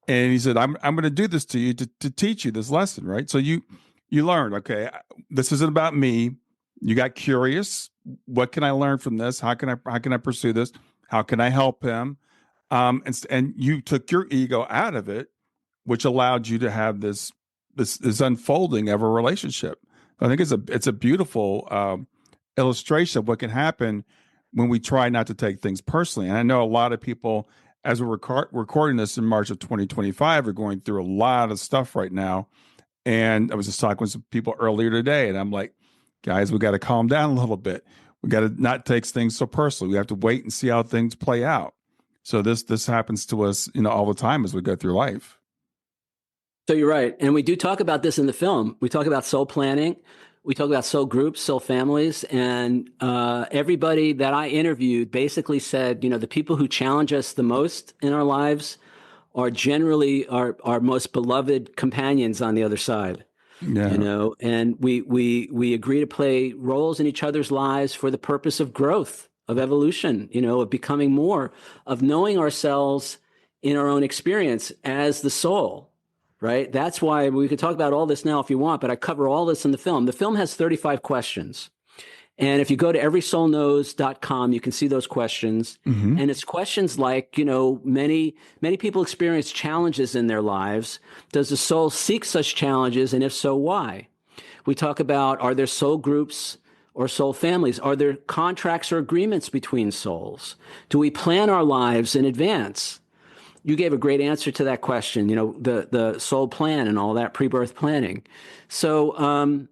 And he said, "I'm going to do this to you to teach you this lesson, right?" So you learned, okay, this isn't about me. You got curious. What can I learn from this? How can I pursue this? How can I help him? And you took your ego out of it, which allowed you to have this unfolding of a relationship. I think it's a beautiful illustration of what can happen when we try not to take things personally. And I know a lot of people, as we're recording this in March of 2025, are going through a lot of stuff right now. And I was just talking with some people earlier today, and I'm like, guys, we got to calm down a little bit. We got to not take things so personally. We have to wait and see how things play out. So this happens to us, all the time as we go through life.
So you're right. And we do talk about this in the film. We talk about soul planning. We talk about soul groups, soul families. And everybody that I interviewed basically said, the people who challenge us the most in our lives are generally our most beloved companions on the other side.
Yeah.
And we agree to play roles in each other's lives for the purpose of growth, of evolution, of becoming more, of knowing ourselves in our own experience as the soul. right? That's why we could talk about all this now if you want, but I cover all this in the film. The film has 35 questions. And if you go to everysoulknows.com, you can see those questions.
Mm-hmm.
And it's questions like, many people experience challenges in their lives. Does the soul seek such challenges? And if so, why? We talk about, are there soul groups or soul families? Are there contracts or agreements between souls? Do we plan our lives in advance? You gave a great answer to that question, the soul plan and all that pre-birth planning. So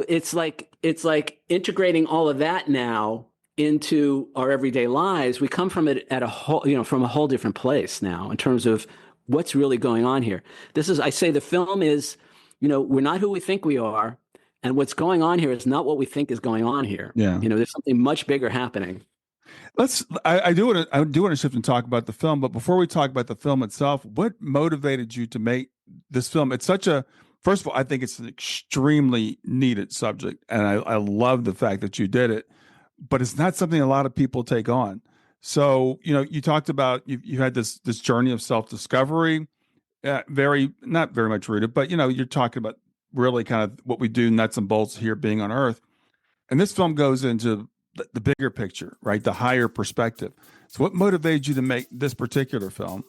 it's like integrating all of that now into our everyday lives. We come from it from a whole different place now in terms of what's really going on here. I say the film is, we're not who we think we are. And what's going on here is not what we think is going on here.
Yeah.
There's something much bigger happening.
I do want to shift and talk about the film, but before we talk about the film itself, what motivated you to make this film? It's first of all, I think it's an extremely needed subject, and I love the fact that you did it, but it's not something a lot of people take on. So, you talked about, you had this journey of self-discovery, not very much rooted, but, you're talking about really kind of what we do, nuts and bolts here being on Earth. And this film goes into the bigger picture, right? The higher perspective. So what motivated you to make this particular film?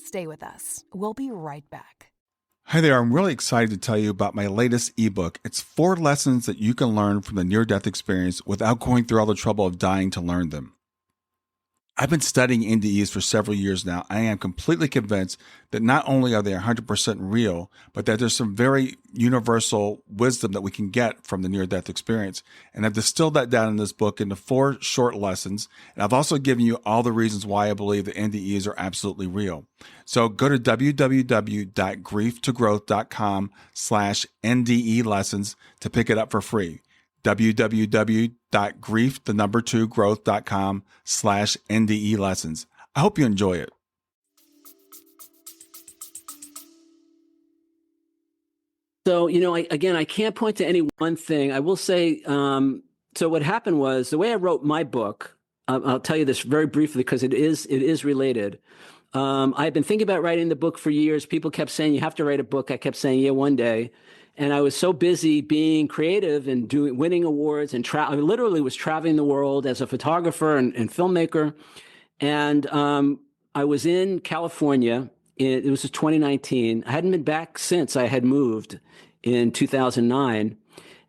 Stay with us. We'll be right back.
Hi there. I'm really excited to tell you about my latest ebook. It's 4 lessons that you can learn from the near-death experience without going through all the trouble of dying to learn them. I've been studying NDEs for several years now. I am completely convinced that not only are they 100% real, but that there's some very universal wisdom that we can get from the near-death experience. And I've distilled that down in this book into 4 short lessons. And I've also given you all the reasons why I believe that NDEs are absolutely real. So go to www.grieftogrowth.com/NDE lessons to pick it up for free. www.growth.com/NDE lessons. I hope you enjoy it.
So, I can't point to any one thing. I will say, so what happened was the way I wrote my book, I'll tell you this very briefly because it is related. I've been thinking about writing the book for years. People kept saying, you have to write a book. I kept saying, yeah, one day. And I was so busy being creative and winning awards and I literally was traveling the world as a photographer and filmmaker. And I was in California. It was 2019. I hadn't been back since I had moved in 2009.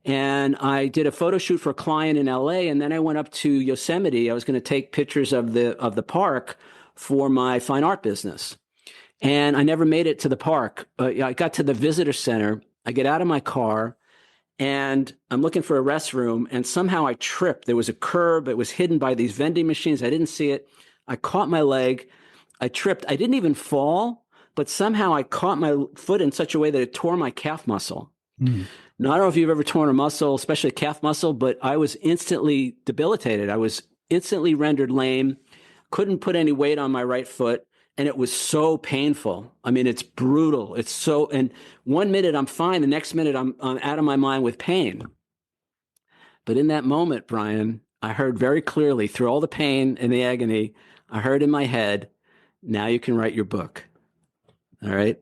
And I did a photo shoot for a client in LA. And then I went up to Yosemite. I was going to take pictures of the park for my fine art business. And I never made it to the park. I got to the visitor center. I get out of my car and I'm looking for a restroom, and somehow I tripped. There was a curb. It was hidden by these vending machines. I didn't see it. I caught my leg. I tripped. I didn't even fall, but somehow I caught my foot in such a way that it tore my calf muscle. Now, I don't know if you've ever torn a muscle, especially a calf muscle, but I was instantly debilitated. I was instantly rendered lame, couldn't put any weight on my right foot. And it was so painful. I mean, it's brutal. And 1 minute I'm fine. The next minute I'm out of my mind with pain. But in that moment, Brian, I heard very clearly through all the pain and the agony, I heard in my head, now you can write your book. All right.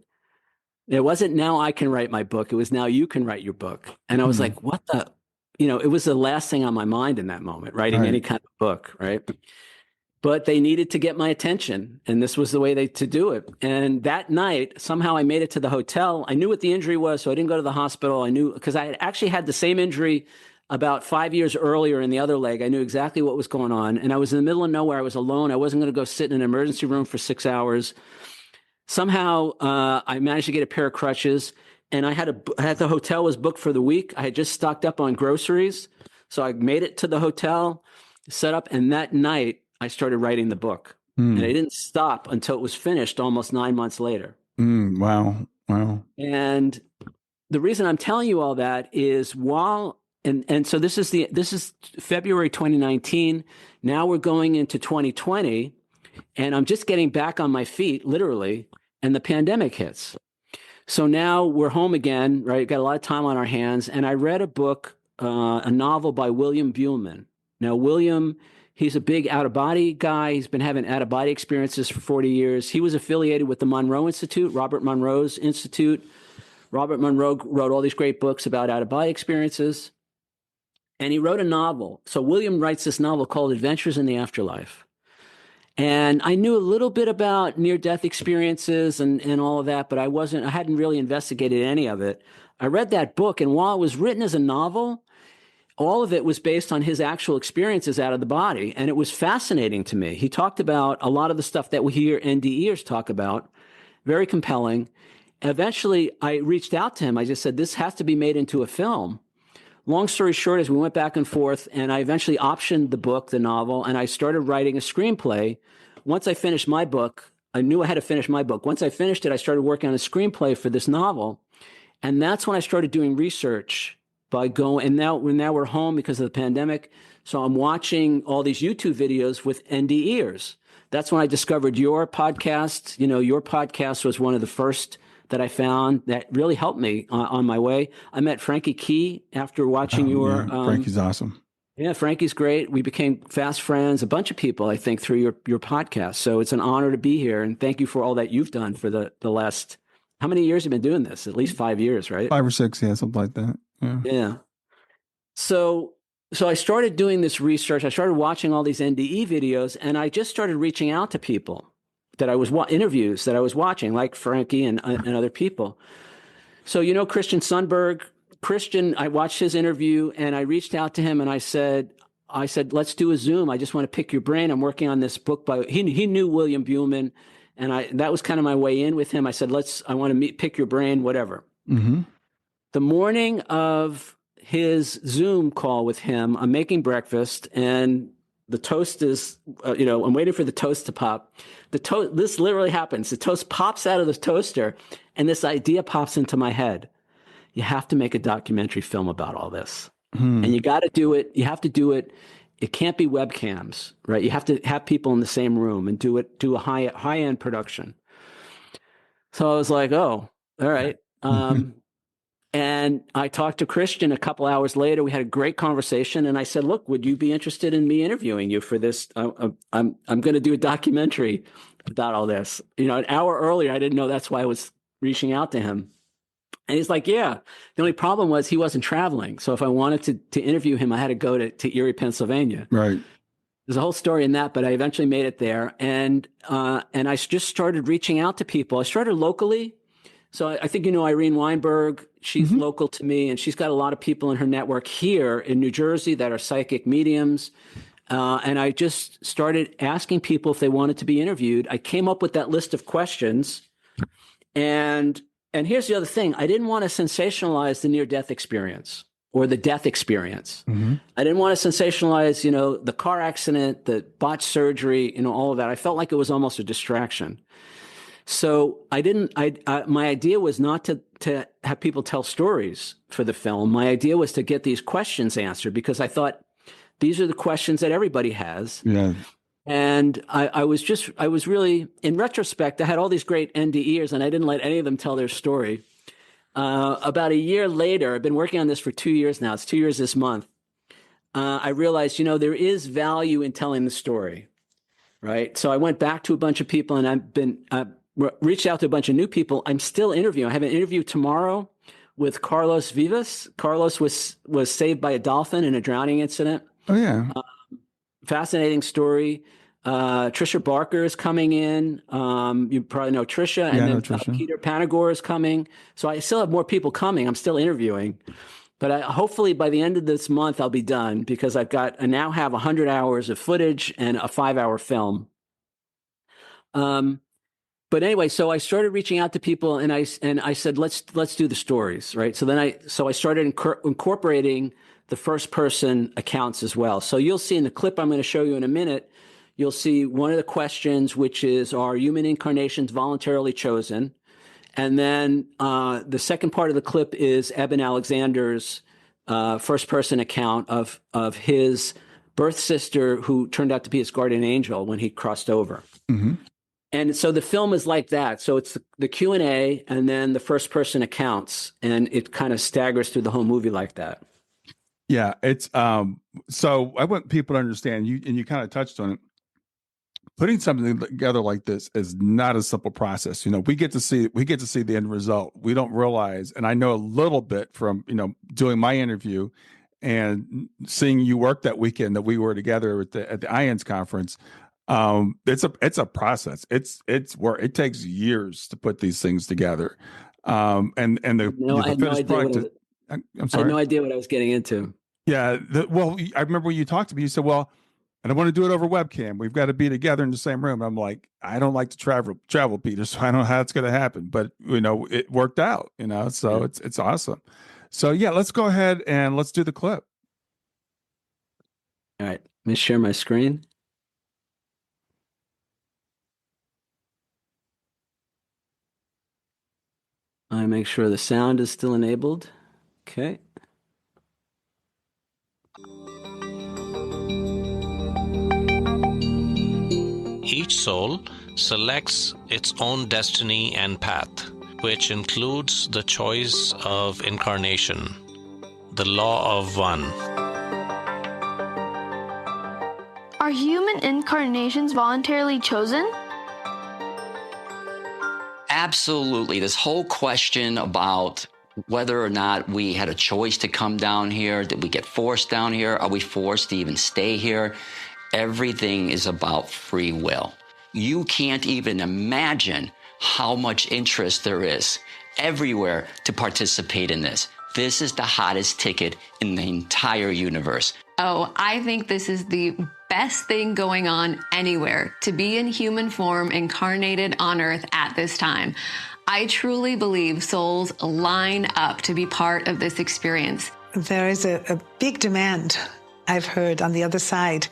It wasn't now I can write my book. It was now you can write your book. And I was like, what the, it was the last thing on my mind in that moment, writing any kind of book. Right. But they needed to get my attention, and this was the way to do it. And that night, somehow I made it to the hotel. I knew what the injury was, so I didn't go to the hospital. I knew because I had actually had the same injury about 5 years earlier in the other leg. I knew exactly what was going on, and I was in the middle of nowhere. I was alone. I wasn't going to go sit in an emergency room for 6 hours. Somehow, I managed to get a pair of crutches, and I had the hotel was booked for the week. I had just stocked up on groceries, so I made it to the hotel, set up, and that night, I started writing the book, and I didn't stop until it was finished almost 9 months later.
Wow.
And the reason I'm telling you all that is so this is February 2019. Now we're going into 2020, and I'm just getting back on my feet, literally, and the pandemic hits. So now we're home again, right? Got a lot of time on our hands, and I read a book, a novel by William Buhlman. Now, William, He's a big out-of-body guy. He's been having out-of-body experiences for 40 years. He was affiliated with the Monroe Institute, Robert Monroe's Institute. Robert Monroe wrote all these great books about out-of-body experiences. And he wrote a novel. So William writes this novel called Adventures in the Afterlife. And I knew a little bit about near-death experiences and all of that, but I hadn't really investigated any of it. I read that book, and while it was written as a novel, all of it was based on his actual experiences out of the body. And it was fascinating to me. He talked about a lot of the stuff that we hear NDEers talk about, very compelling. Eventually, I reached out to him. I just said, this has to be made into a film. Long story short, as we went back and forth, and I eventually optioned the book, the novel, and I started writing a screenplay. Once I finished my book, I knew I had to finish my book. Once I finished it, I started working on a screenplay for this novel. And that's when I started doing research by going, and now we're home because of the pandemic. So I'm watching all these YouTube videos with NDEers. That's when I discovered your podcast. Your podcast was one of the first that I found that really helped me on my way. I met Frankie Key after watching your.
Yeah. Frankie's awesome.
Yeah, Frankie's great. We became fast friends, a bunch of people, I think, through your podcast. So it's an honor to be here. And thank you for all that you've done for the last, how many years have you been doing this? At least 5 years, right?
5 or 6, yeah, something like that. Yeah.
Yeah. So I started doing this research. I started watching all these NDE videos, and I just started reaching out to people that I was interviews that I was watching, like Frankie and other people. So, Christian Sundberg, I watched his interview, and I reached out to him, and I said, let's do a Zoom. I just want to pick your brain. I'm working on this book he knew William Buhlman, and that was kind of my way in with him. I said, I want to pick your brain, whatever.
Mm-hmm.
The morning of his Zoom call with him, I'm making breakfast, and the toast is, I'm waiting for the toast to pop. This literally happens. The toast pops out of the toaster, and this idea pops into my head. You have to make a documentary film about all this. And you got to do it. You have to do it. It can't be webcams, right? You have to have people in the same room and do a high-end production. So I was like, oh, all right. And I talked to Christian a couple hours later. We had a great conversation, and I said, "Look, would you be interested in me interviewing you for this? I'm going to do a documentary about all this." An hour earlier, I didn't know that's why I was reaching out to him. And he's like, "Yeah." The only problem was he wasn't traveling, so if I wanted to interview him, I had to go to Erie, Pennsylvania.
Right.
There's a whole story in that, but I eventually made it there, and I just started reaching out to people. I started locally. So I think Irene Weinberg, she's local to me, and she's got a lot of people in her network here in New Jersey that are psychic mediums. And I just started asking people if they wanted to be interviewed. I came up with that list of questions. And here's the other thing. I didn't want to sensationalize the near-death experience or the death experience. I didn't want to sensationalize, the car accident, the botched surgery, all of that. I felt like it was almost a distraction. So my idea was not to have people tell stories for the film. My idea was to get these questions answered, because I thought these are the questions that everybody has.
Yeah.
And I was really, in retrospect, I had all these great NDEers, and I didn't let any of them tell their story. About a year later, I've been working on this for 2 years now. It's 2 years this month. I realized, there is value in telling the story, right? So I went back to a bunch of people, and I've reached out to a bunch of new people. I'm still interviewing. I have an interview tomorrow with Carlos Vivas. Carlos was saved by a dolphin in a drowning incident.
Oh, yeah.
Fascinating story. Trisha Barker is coming in. You probably know Trisha. And then
Trisha.
Peter Panagore is coming. So I still have more people coming. I'm still interviewing. But hopefully by the end of this month, I'll be done, because I now have 100 hours of footage and a 5-hour film. But anyway, so I started reaching out to people, and I said, let's do the stories, right? So I started incorporating the first person accounts as well. So you'll see in the clip I'm going to show you in a minute, you'll see one of the questions, which is, are human incarnations voluntarily chosen? And then the second part of the clip is Eben Alexander's first person account of his birth sister, who turned out to be his guardian angel when he crossed over. And so the film is like that. So it's the Q&A and then the first person accounts, and it kind of staggers through the whole movie like that.
Yeah, it's so I want people to understand you, and you kind of touched on it. Putting something together like this is not a simple process. We get to see the end result. We don't realize, and I know a little bit from doing my interview and seeing you work that weekend that we were together at the IANS conference. It's a process. It's work. It takes years to put these things together. And
No, I
the
had no
finished
idea what
product. I'm
I had
sorry.
no idea what I was getting into.
Yeah. Well, I remember when you talked to me. You said, "Well, I don't want to do it over webcam. We've got to be together in the same room." I'm like, I don't like to travel, Peter. So I don't know how it's going to happen, but it worked out. So
Yeah.
it's awesome. So yeah, let's go ahead and let's do the clip.
All right, let me share my screen. I make sure the sound is still enabled. Okay.
Each soul selects its own destiny and path, which includes the choice of incarnation, the law of one.
Are human incarnations voluntarily chosen?
Absolutely. This whole question about whether or not we had a choice to come down here, did we get forced down here? Are we forced to even stay here? Everything is about free will. You can't even imagine how much interest there is everywhere to participate in this. This is the hottest ticket in the entire universe.
Oh, I think this is the best thing going on anywhere, to be in human form incarnated on Earth at this time. I truly believe souls line up to be part of this experience.
There is a big demand, I've heard, on the other side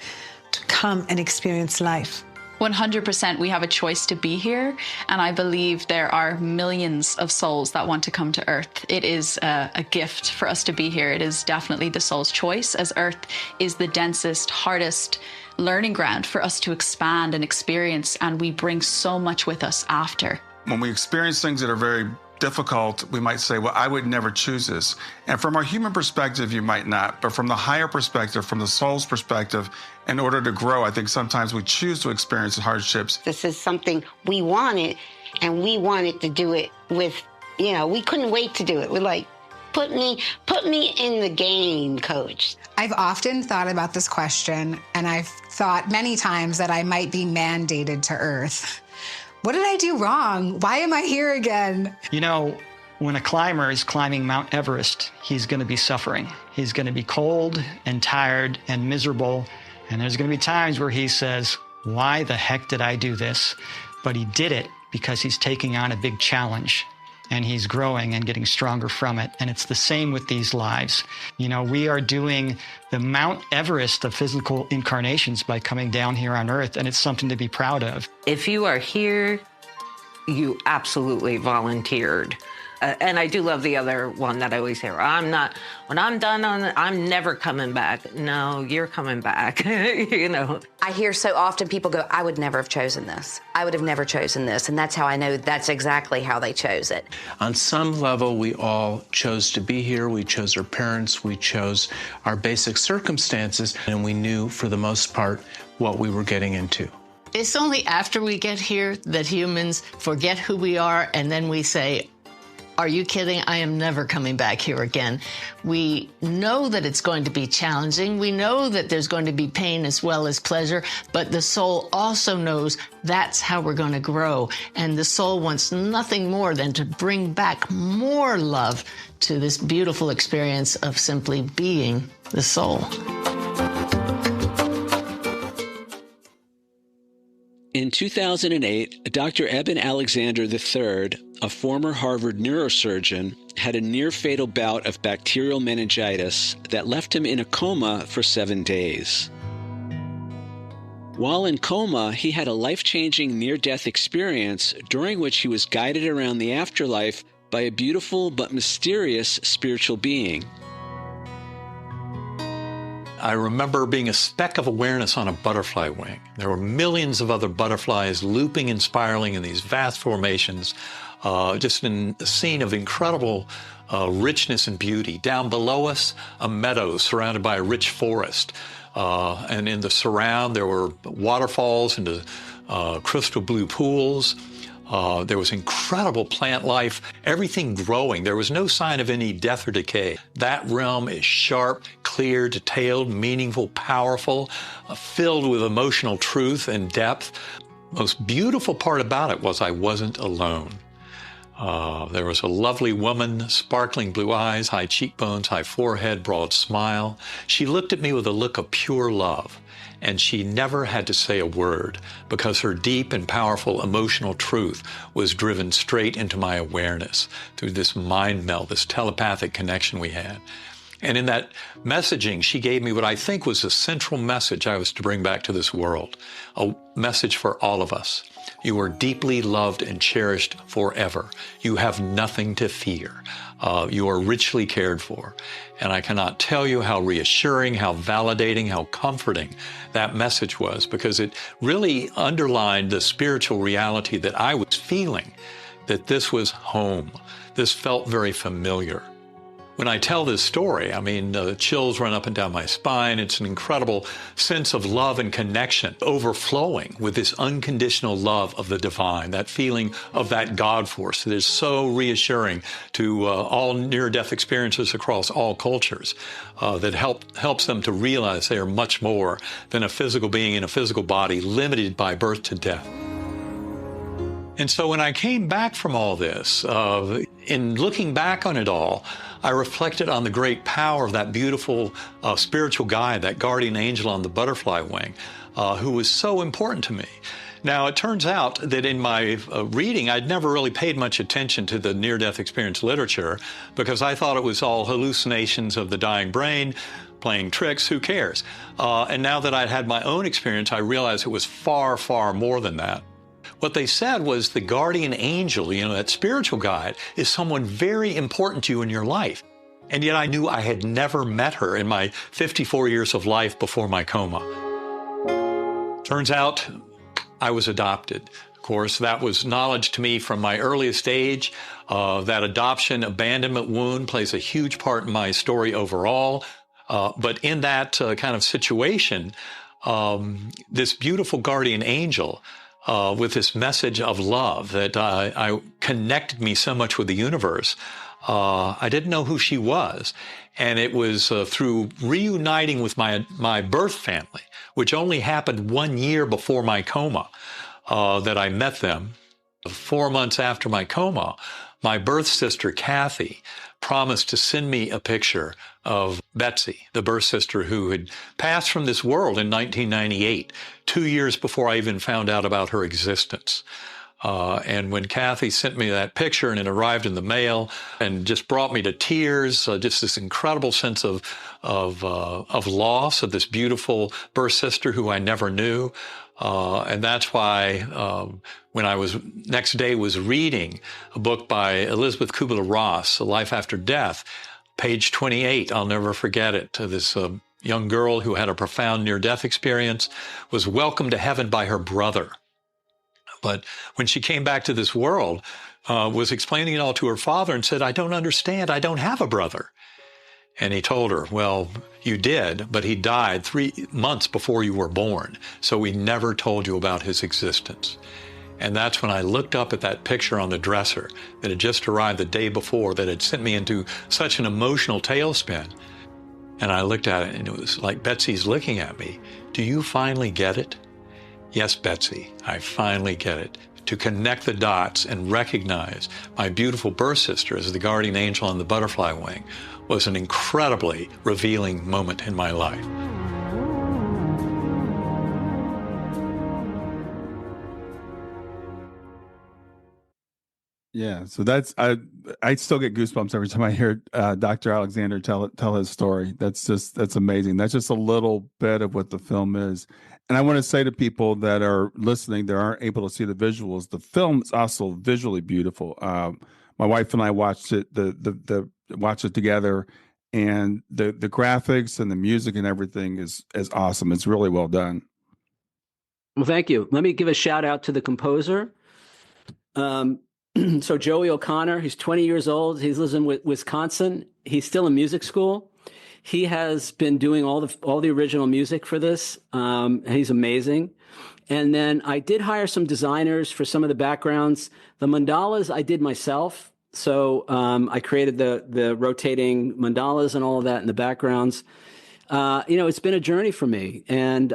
to come and experience life.
100% we have a choice to be here, and I believe there are millions of souls that want to come to Earth. It is a gift for us to be here. It is definitely the soul's choice, as Earth is the densest, hardest learning ground for us to expand and experience, and we bring so much with us after.
When we experience things that are very difficult, we might say, well, I would never choose this. And from our human perspective, you might not. But from the higher perspective, from the soul's perspective, in order to grow, I think sometimes we choose to experience hardships.
This is something we wanted, and we wanted to do it with, we couldn't wait to do it. We're like, put me in the game, coach.
I've often thought about this question, and I've thought many times that I might be mandated to Earth. What did I do wrong? Why am I here again?
When a climber is climbing Mount Everest, he's going to be suffering. He's going to be cold and tired and miserable. And there's going to be times where he says, why the heck did I do this? But he did it because he's taking on a big challenge, and he's growing and getting stronger from it. And it's the same with these lives. We are doing the Mount Everest of physical incarnations by coming down here on Earth, and it's something to be proud of.
If you are here, you absolutely volunteered. And I do love the other one that I always hear. When I'm done I'm never coming back. No, you're coming back.
I hear so often people go, I would never have chosen this. I would have never chosen this. And that's how I know that's exactly how they chose it.
On some level, we all chose to be here. We chose our parents. We chose our basic circumstances. And we knew, for the most part, what we were getting into.
It's only after we get here that humans forget who we are, and then we say, are you kidding? I am never coming back here again. We know that it's going to be challenging. We know that there's going to be pain as well as pleasure, but the soul also knows that's how we're going to grow. And the soul wants nothing more than to bring back more love to this beautiful experience of simply being the soul.
In 2008, Dr. Eben Alexander III, a former Harvard neurosurgeon, had a near-fatal bout of bacterial meningitis that left him in a coma for 7 days. While in coma, he had a life-changing near-death experience during which he was guided around the afterlife by a beautiful but mysterious spiritual being.
I remember being a speck of awareness on a butterfly wing. There were millions of other butterflies looping and spiraling in these vast formations just a scene of incredible richness and beauty. Down below us, a meadow surrounded by a rich forest. And in the surround, there were waterfalls and crystal blue pools. There was incredible plant life, everything growing. There was no sign of any death or decay. That realm is sharp, clear, detailed, meaningful, powerful, filled with emotional truth and depth. Most beautiful part about it was I wasn't alone. There was a lovely woman, sparkling blue eyes, high cheekbones, high forehead, broad smile. She looked at me with a look of pure love, and she never had to say a word because her deep and powerful emotional truth was driven straight into my awareness through this mind meld, this telepathic connection we had. And in that messaging, she gave me what I think was the central message I was to bring back to this world, a message for all of us. You are deeply loved and cherished forever. You have nothing to fear. You are richly cared for. And I cannot tell you how reassuring, how validating, how comforting that message was, because it really underlined the spiritual reality that I was feeling, that this was home. This felt very familiar. When I tell this story, I mean, chills run up and down my spine. It's an incredible sense of love and connection, overflowing with this unconditional love of the divine, that feeling of that God force that is so reassuring to all near-death experiences across all cultures, that helps them to realize they are much more than a physical being in a physical body, limited by birth to death. And so when I came back from all this, in looking back on it all, I reflected on the great power of that beautiful spiritual guide, that guardian angel on the butterfly wing, who was so important to me. Now, it turns out that in my reading, I'd never really paid much attention to the near-death experience literature because I thought it was all hallucinations of the dying brain, playing tricks, who cares? And now that I'd had my own experience, I realized it was far, far more than that. What they said was the guardian angel, that spiritual guide, is someone very important to you in your life. And yet I knew I had never met her in my 54 years of life before my coma. Turns out I was adopted. Of course, that was knowledge to me from my earliest age. That adoption abandonment wound plays a huge part in my story overall. But in that kind of situation, this beautiful guardian angel, with this message of love that I connected me so much with the universe. I didn't know who she was. And it was through reuniting with my birth family, which only happened 1 year before my coma, that I met them. 4 months after my coma, my birth sister, Kathy, promised to send me a picture of Betsy, the birth sister who had passed from this world in 1998, 2 years before I even found out about her existence. And when Kathy sent me that picture and it arrived in the mail and just brought me to tears, just this incredible sense of loss of this beautiful birth sister who I never knew. And that's why when I was next day was reading a book by Elizabeth Kubler-Ross, Life After Death, page 28, I'll never forget it. This young girl who had a profound near-death experience was welcomed to heaven by her brother. But when she came back to this world, was explaining it all to her father and said, "I don't understand. I don't have a brother." And he told her, "Well, you did, but he died 3 months before you were born, so we never told you about his existence." And that's when I looked up at that picture on the dresser that had just arrived the day before that had sent me into such an emotional tailspin. And I looked at it and it was like Betsy's looking at me. "Do you finally get it?" "Yes, Betsy, I finally get it." To connect the dots and recognize my beautiful birth sister as the guardian angel on the butterfly wing was an incredibly revealing moment in my life.
Yeah, so I still get goosebumps every time I hear Dr. Alexander tell his story. That's amazing. That's just a little bit of what the film is. And I want to say to people that are listening that aren't able to see the visuals, the film is also visually beautiful. My wife and I watched it watched it together, and the graphics and the music and everything is awesome. It's really well done.
Well, thank you. Let me give a shout out to the composer. So Joey O'Connor, he's 20 years old. He lives in Wisconsin. He's still in music school. He has been doing all the original music for this. He's amazing. And then I did hire some designers for some of the backgrounds. The mandalas I did myself. So I created the rotating mandalas and all of that in the backgrounds. It's been a journey for me, and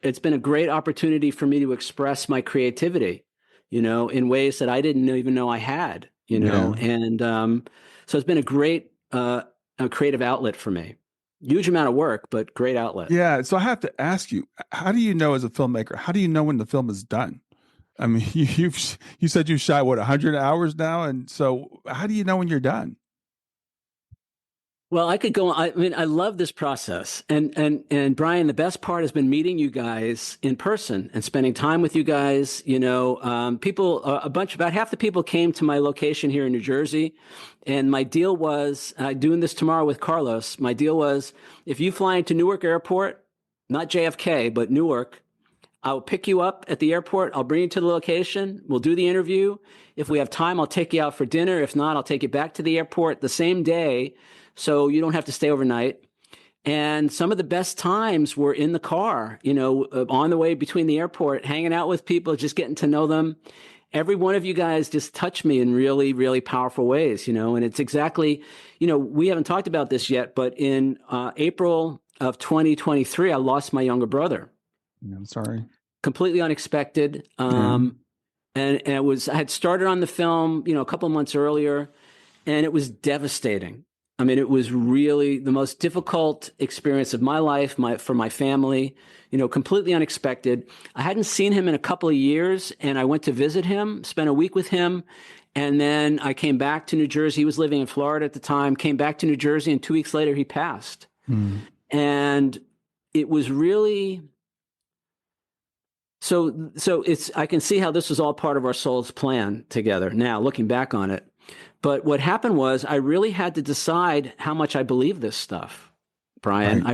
it's been a great opportunity for me to express my creativity, in ways that I didn't even know I had, and so it's been a great a creative outlet for me. Huge amount of work, but great outlet.
Yeah. So I have to ask you, how do you know as a filmmaker, how do you know when the film is done? I mean, you said you shot 100 hours now, and so how do you know when you're done?
Well, I could go on. I mean, I love this process. And Brian, the best part has been meeting you guys in person and spending time with you guys. People, about half the people came to my location here in New Jersey. And my deal was, doing this tomorrow with Carlos, my deal was, if you fly into Newark Airport, not JFK, but Newark, I'll pick you up at the airport. I'll bring you to the location. We'll do the interview. If we have time, I'll take you out for dinner. If not, I'll take you back to the airport the same day, so you don't have to stay overnight. And some of the best times were in the car, on the way between the airport, hanging out with people, just getting to know them. Every one of you guys just touched me in really, really powerful ways, and it's exactly, we haven't talked about this yet, but in April of 2023, I lost my younger brother.
I'm sorry.
Completely unexpected. And I had started on the film, a couple of months earlier, and it was devastating. I mean, it was really the most difficult experience of my life, for my family, completely unexpected. I hadn't seen him in a couple of years, and I went to visit him, spent a week with him, and then I came back to New Jersey. He was living in Florida at the time, came back to New Jersey, and 2 weeks later, he passed. And it was really... So I can see how this was all part of our soul's plan together now, looking back on it. But what happened was I really had to decide how much I believe this stuff, Brian. Right. I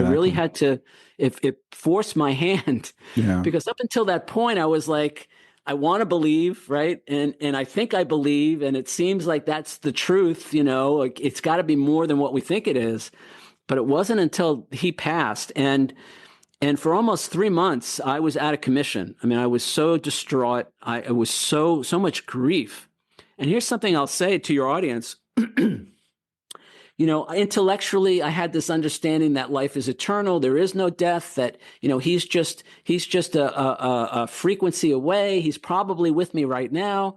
really had to, if it forced my hand, because up until that point, I was like, I want to believe, right? And I think I believe, and it seems like that's the truth, like it's got to be more than what we think it is. But it wasn't until he passed. And for almost 3 months, I was out of commission. I mean, I was so distraught. I was so much grief. And here's something I'll say to your audience. Intellectually, I had this understanding that life is eternal. There is no death, that, he's just a frequency away. He's probably with me right now.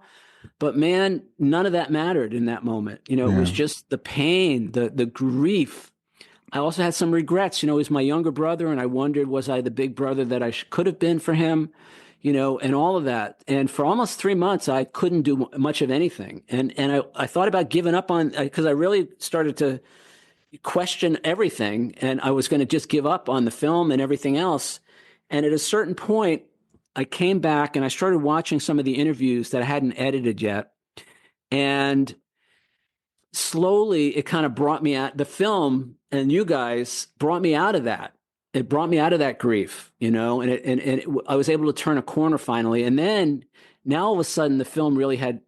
But man, none of that mattered in that moment. It was just the pain, the grief. I also had some regrets. He was my younger brother, and I wondered, was I the big brother that I could have been for him? And all of that. And for almost 3 months, I couldn't do much of anything. And I thought about giving up on, because I really started to question everything, and I was going to just give up on the film and everything else. And at a certain point, I came back and I started watching some of the interviews that I hadn't edited yet. And slowly, it kind of brought me out, the film and you guys brought me out of that. It brought me out of that grief, and I was able to turn a corner finally. And then now all of a sudden the film really had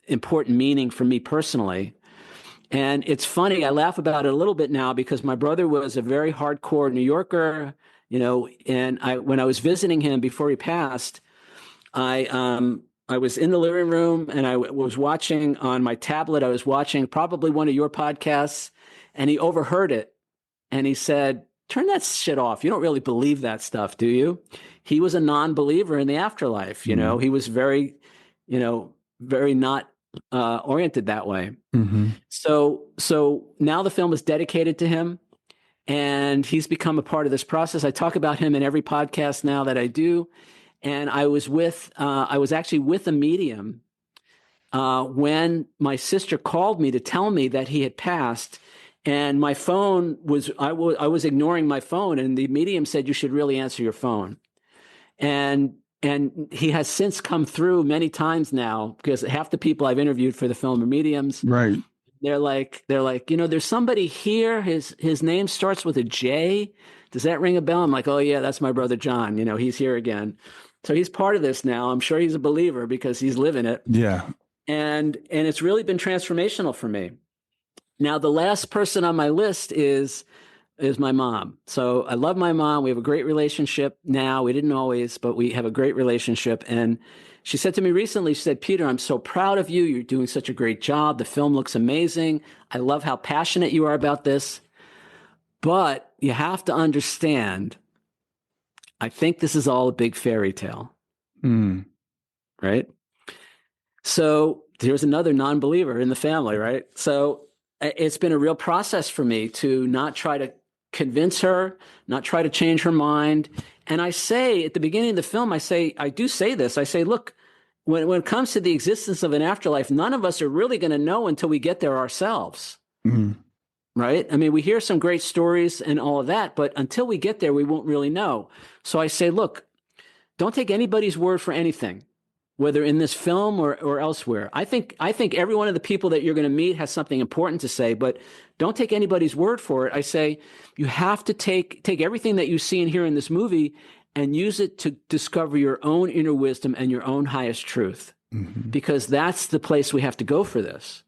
important meaning for me personally. And it's funny, I laugh about it a little bit now because my brother was a very hardcore New Yorker, and when I was visiting him before he passed, I was in the living room and I was watching on my tablet. I was watching probably one of your podcasts, and he overheard it. And he said, "Turn that shit off. You don't really believe that stuff, do you?" He was a non-believer in the afterlife. He was very, very not oriented that way. So now the film is dedicated to him, and he's become a part of this process. I talk about him in every podcast now that I do. And I was actually with a medium when my sister called me to tell me that he had passed. And my phone I was ignoring my phone, and the medium said, "You should really answer your phone." And he has since come through many times now, because half the people I've interviewed for the film are mediums.
Right.
They're like, there's somebody here. His name starts with a J. Does that ring a bell? I'm like, oh yeah, that's my brother John. He's here again. So he's part of this now. I'm sure he's a believer because he's living it.
Yeah.
And it's really been transformational for me. Now, the last person on my list is my mom. So I love my mom. We have a great relationship now. We didn't always, but we have a great relationship. And she said to me recently, she said, Peter, I'm so proud of you. You're doing such a great job. The film looks amazing. I love how passionate you are about this. But you have to understand, I think this is all a big fairy tale. Right? So there's another non-believer in the family, right? So it's been a real process for me to not try to convince her, not try to change her mind. And I say at the beginning of the film, I do say this. I say, look, when it comes to the existence of an afterlife, none of us are really going to know until we get there ourselves. Right? I mean, we hear some great stories and all of that, but until we get there, we won't really know. So I say, look, don't take anybody's word for anything, whether in this film or elsewhere. I think every one of the people that you're going to meet has something important to say, but don't take anybody's word for it. I say you have to take everything that you see and hear in this movie and use it to discover your own inner wisdom and your own highest truth, because that's the place we have to go for this.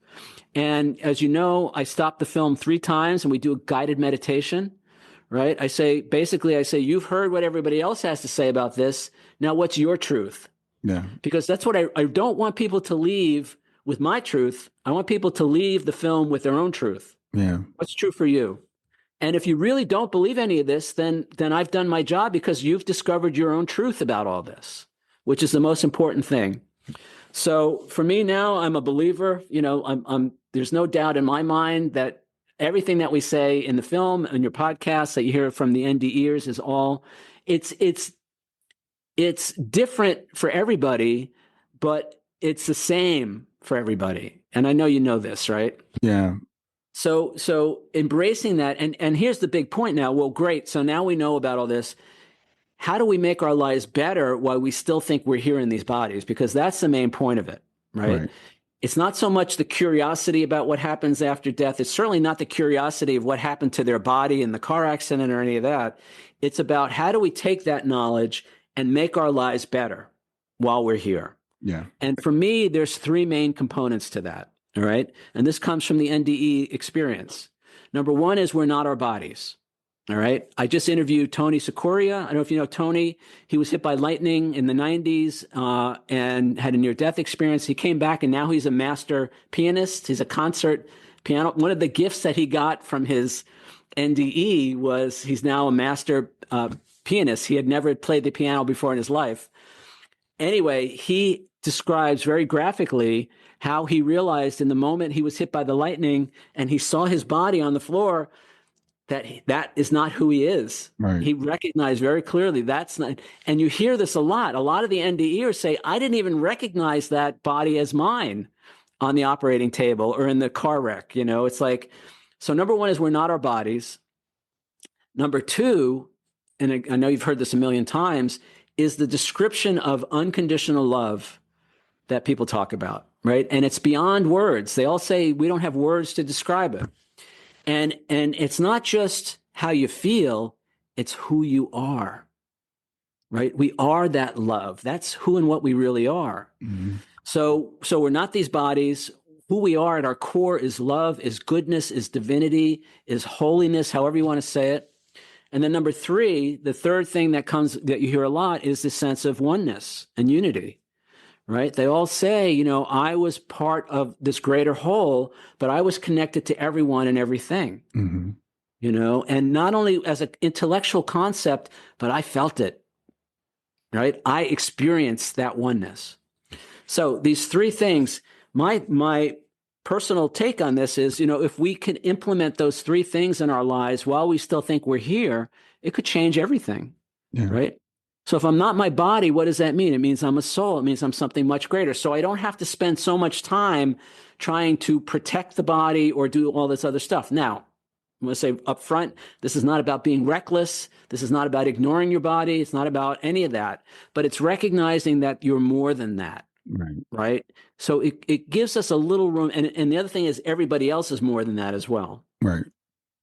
And as you know, I stopped the film 3 times and we do a guided meditation, right? I say, you've heard what everybody else has to say about this. Now, what's your truth?
Yeah.
Because that's what I don't want people to leave with my truth. I want people to leave the film with their own truth.
Yeah.
What's true for you? And if you really don't believe any of this, then I've done my job, because you've discovered your own truth about all this, which is the most important thing. So for me now, I'm a believer. You know, there's no doubt in my mind that everything that we say in the film and your podcast that you hear from the NDEers is all, it's different for everybody, but it's the same for everybody. And I know you know this, right?
Yeah.
So embracing that, and here's the big point now. Well, great. So now we know about all this. How do we make our lives better while we still think we're here in these bodies? Because that's the main point of it, right? It's not so much the curiosity about what happens after death. It's certainly not the curiosity of what happened to their body in the car accident or any of that. It's about how do we take that knowledge and make our lives better while we're here.
Yeah.
And for me, there's 3 main components to that. All right. And this comes from the NDE experience. Number 1 is we're not our bodies. All right. I just interviewed Tony Sikoria. I don't know if you know Tony. He was hit by lightning in the 90s and had a near-death experience. He came back and now he's a master pianist. He's a concert piano. One of the gifts that he got from his NDE was he's now a master pianist. He had never played the piano before in his life. Anyway, he describes very graphically how he realized in the moment he was hit by the lightning and he saw his body on the floor that is not who he is.
Right.
He recognized very clearly that's not, and you hear this a lot. A lot of the NDEers say, I didn't even recognize that body as mine on the operating table or in the car wreck. You know, it's like, so number 1 is we're not our bodies. Number 2, and I know you've heard this a million times, is the description of unconditional love that people talk about, right? And it's beyond words. They all say we don't have words to describe it. And it's not just how you feel, it's who you are, right? We are that love. That's who and what we really are. So we're not these bodies. Who we are at our core is love, is goodness, is divinity, is holiness, however you want to say it. And then number 3, the third thing that you hear a lot is the sense of oneness and unity. Right? They all say, you know, I was part of this greater whole, but I was connected to everyone and everything, you know, and not only as an intellectual concept, but I felt it, right? I experienced that oneness. So these 3 things, my personal take on this is, you know, if we can implement those 3 things in our lives while we still think we're here, it could change everything, right? So if I'm not my body, what does that mean? It means I'm a soul. It means I'm something much greater. So I don't have to spend so much time trying to protect the body or do all this other stuff. Now, I'm going to say up front, this is not about being reckless. This is not about ignoring your body. It's not about any of that. But it's recognizing that you're more than that. Right? So it gives us a little room. And the other thing is everybody else is more than that as well.
Right.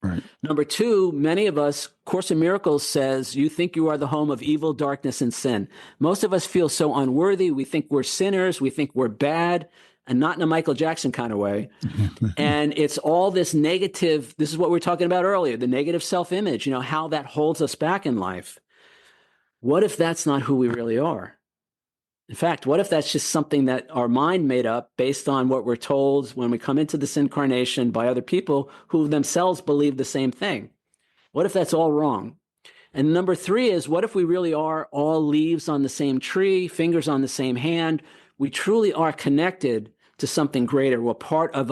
Right.
Number two, many of us, Course in Miracles says, you think you are the home of evil, darkness, and sin. Most of us feel so unworthy. We think we're sinners. We think we're bad, and not in a Michael Jackson kind of way. And it's all this negative. This is what we were talking about earlier, the negative self-image, how that holds us back in life. What if that's not who we really are? In fact, what if that's just something that our mind made up based on what we're told when we come into this incarnation by other people who themselves believe the same thing? What if that's all wrong? And number three is, what if we really are all leaves on the same tree, fingers on the same hand? We truly are connected to something greater. We're part of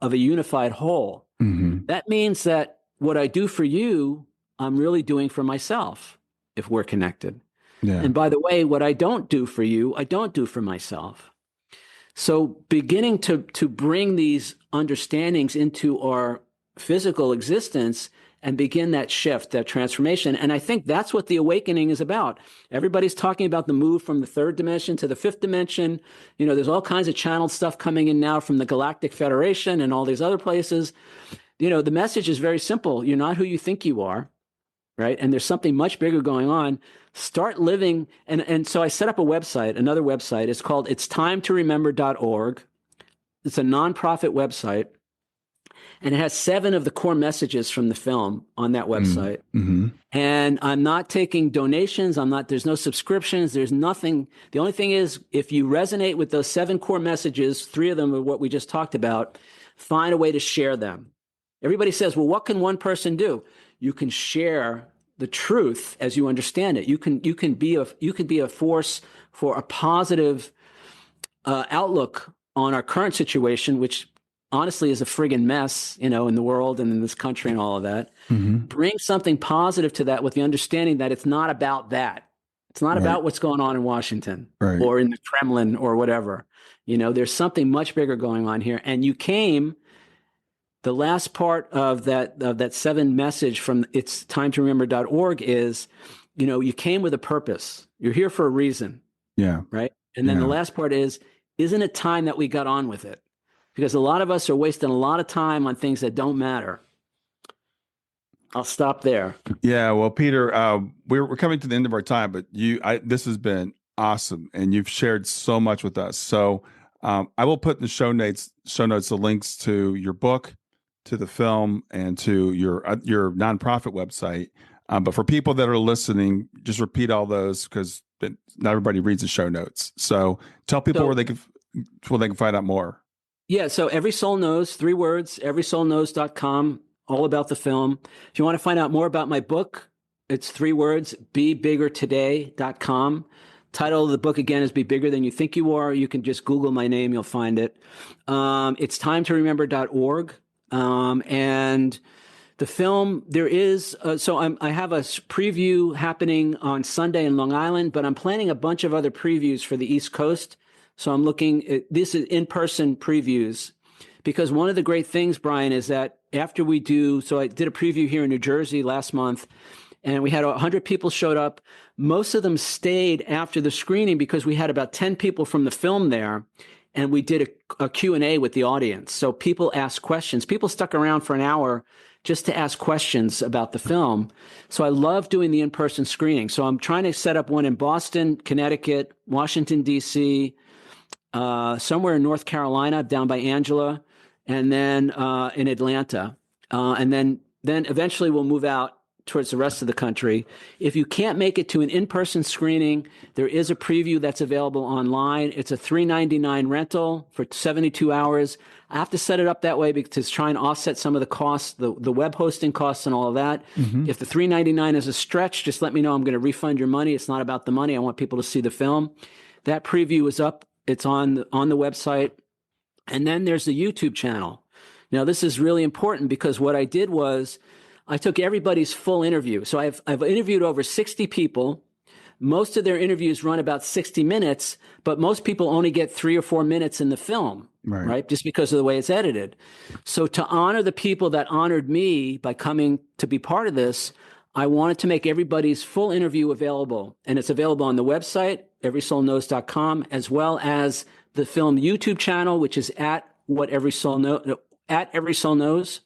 a unified whole.
Mm-hmm.
That means that what I do for you, I'm really doing for myself if we're connected.
Yeah.
And by the way, what I don't do for you, I don't do for myself. So beginning to bring these understandings into our physical existence and begin that shift, that transformation. And I think that's what the awakening is about. Everybody's talking about the move from the third dimension to the fifth dimension. There's all kinds of channeled stuff coming in now from the Galactic Federation and all these other places. The message is very simple. You're not who you think you are. Right. And there's something much bigger going on. Start living. And so I set up another website. It's called itsTimeToRemember.org. It's a nonprofit website. And it has 7 of the core messages from the film on that website.
Mm-hmm.
And I'm not taking donations. There's no subscriptions. There's nothing. The only thing is, if you resonate with those 7 core messages, 3 of them are what we just talked about, find a way to share them. Everybody says, well, what can one person do? You can share the truth as you understand it. You can be a force for a positive outlook on our current situation, which honestly is a friggin' mess, in the world and in this country and all of that.
Mm-hmm.
Bring something positive to that with the understanding that it's not about that. It's not about what's going on in Washington or in the Kremlin or whatever. There's something much bigger going on here. And you came. The last part of that 7 message from itsTimeToRemember.org is, you came with a purpose. You're here for a reason.
Yeah.
Right. And then the last part is, isn't it time that we got on with it? Because a lot of us are wasting a lot of time on things that don't matter. I'll stop there.
Yeah. Well, Peter, we're coming to the end of our time, but this has been awesome, and you've shared so much with us. So I will put in the show notes the links to your book, to the film, and to your nonprofit website. But for people that are listening, just repeat all those, because not everybody reads the show notes. So tell people where they can find out more.
Yeah. So Every Soul Knows, 3 words, everysoulknows.com, all about the film. If you want to find out more about my book, it's 3 words, bebiggertoday.com. Title of the book, again, is Be Bigger Than You Think You Are. You can just Google my name. You'll find it. It's timetoremember.org. And the film, there is, I have a preview happening on Sunday in Long Island, but I'm planning a bunch of other previews for the East Coast. So I'm looking at, this is in-person previews, because one of the great things, Brian, is that after I did a preview here in New Jersey last month, and we had 100 people showed up. Most of them stayed after the screening because we had about 10 people from the film there. And we did a Q&A with the audience. So people asked questions. People stuck around for an hour just to ask questions about the film. So I love doing the in-person screening. So I'm trying to set up one in Boston, Connecticut, Washington, D.C., somewhere in North Carolina, down by Angela, and then in Atlanta. And then eventually we'll move out towards the rest of the country. If you can't make it to an in-person screening, there is a preview that's available online. It's a $3.99 rental for 72 hours. I have to set it up that way to try and offset some of the costs, the web hosting costs and all of that. Mm-hmm. If the $3.99 is a stretch, just let me know. I'm going to refund your money. It's not about the money. I want people to see the film. That preview is up. It's on the website. And then there's the YouTube channel. Now, this is really important, because what I did was I took everybody's full interview. So I've interviewed over 60 people. Most of their interviews run about 60 minutes, but most people only get 3 or 4 minutes in the film, right? Just because of the way it's edited. So to honor the people that honored me by coming to be part of this, I wanted to make everybody's full interview available. And it's available on the website, everysoulknows.com, as well as the film YouTube channel, which is at Every Soul Knows.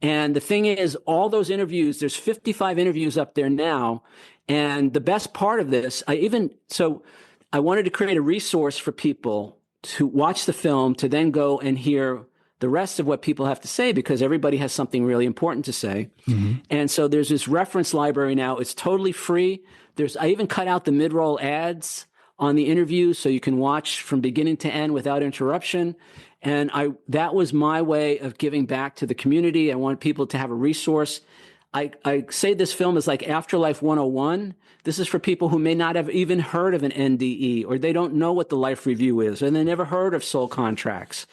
And the thing is, all those interviews, there's 55 interviews up there now. And the best part of this, I wanted to create a resource for people to watch the film, to then go and hear the rest of what people have to say, because everybody has something really important to say. And so there's this reference library now. It's totally free. I even cut out the mid-roll ads on the interview so you can watch from beginning to end without interruption. And that was my way of giving back to the community. I want people to have a resource. I say this film is like Afterlife 101. This is for people who may not have even heard of an NDE, or they don't know what the life review is, and they never heard of soul contracts.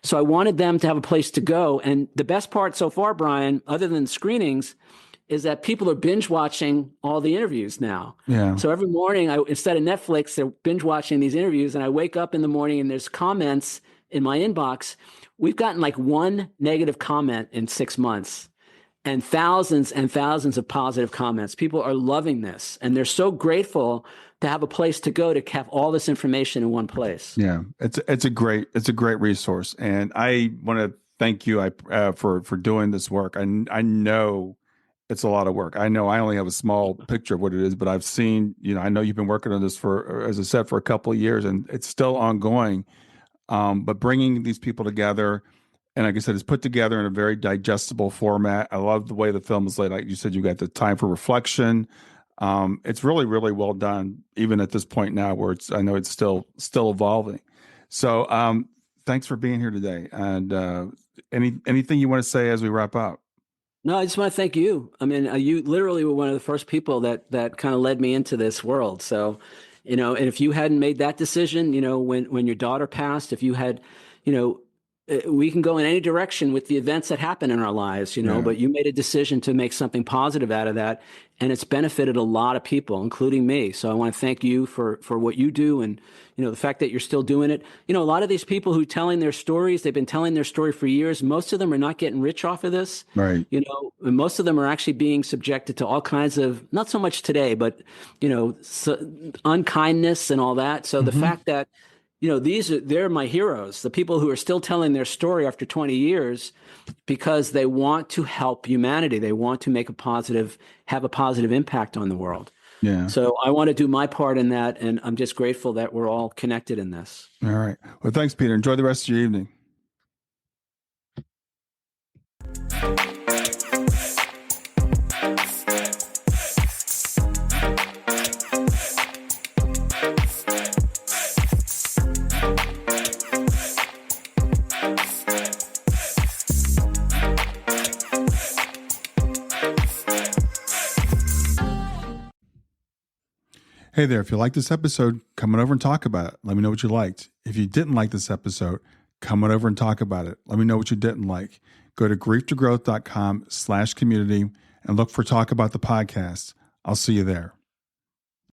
So I wanted them to have a place to go. And the best part so far, Brian, other than screenings, is that people are binge watching all the interviews now.
Yeah.
So every morning, instead of Netflix, they're binge watching these interviews, and I wake up in the morning and there's comments in my inbox. We've gotten like one negative comment in 6 months, and thousands of positive comments. People are loving this, and they're so grateful to have a place to go to have all this information in one place.
Yeah, it's a great resource, and I want to thank you for doing this work. I know it's a lot of work. I know I only have a small picture of what it is, but I've seen, I know you've been working on this for, as I said, for a couple of years, and it's still ongoing. But bringing these people together, and like I said, it's put together in a very digestible format. I love the way the film is laid out. You said you got the time for reflection. It's really, really well done, even at this point now, where I know it's still evolving. So, thanks for being here today. And anything you want to say as we wrap up?
No, I just want to thank you. I mean, you literally were one of the first people that kind of led me into this world. So, and if you hadn't made that decision, when your daughter passed, if you had, we can go in any direction with the events that happen in our lives, but you made a decision to make something positive out of that. And it's benefited a lot of people, including me. So I want to thank you for what you do. And, the fact that you're still doing it. A lot of these people who telling their stories, they've been telling their story for years. Most of them are not getting rich off of this.
Right.
And most of them are actually being subjected to all kinds of, not so much today, but, unkindness and all that. So the fact that, they're my heroes, the people who are still telling their story after 20 years because they want to help humanity. They want to have a positive impact on the world.
Yeah.
So I want to do my part in that, and I'm just grateful that we're all connected in this.
All right. Well, thanks, Peter. Enjoy the rest of your evening. Hey there, if you liked this episode, come on over and talk about it. Let me know what you liked. If you didn't like this episode, come on over and talk about it. Let me know what you didn't like. Go to grieftogrowth.com/community and look for Talk About the Podcast. I'll see you there.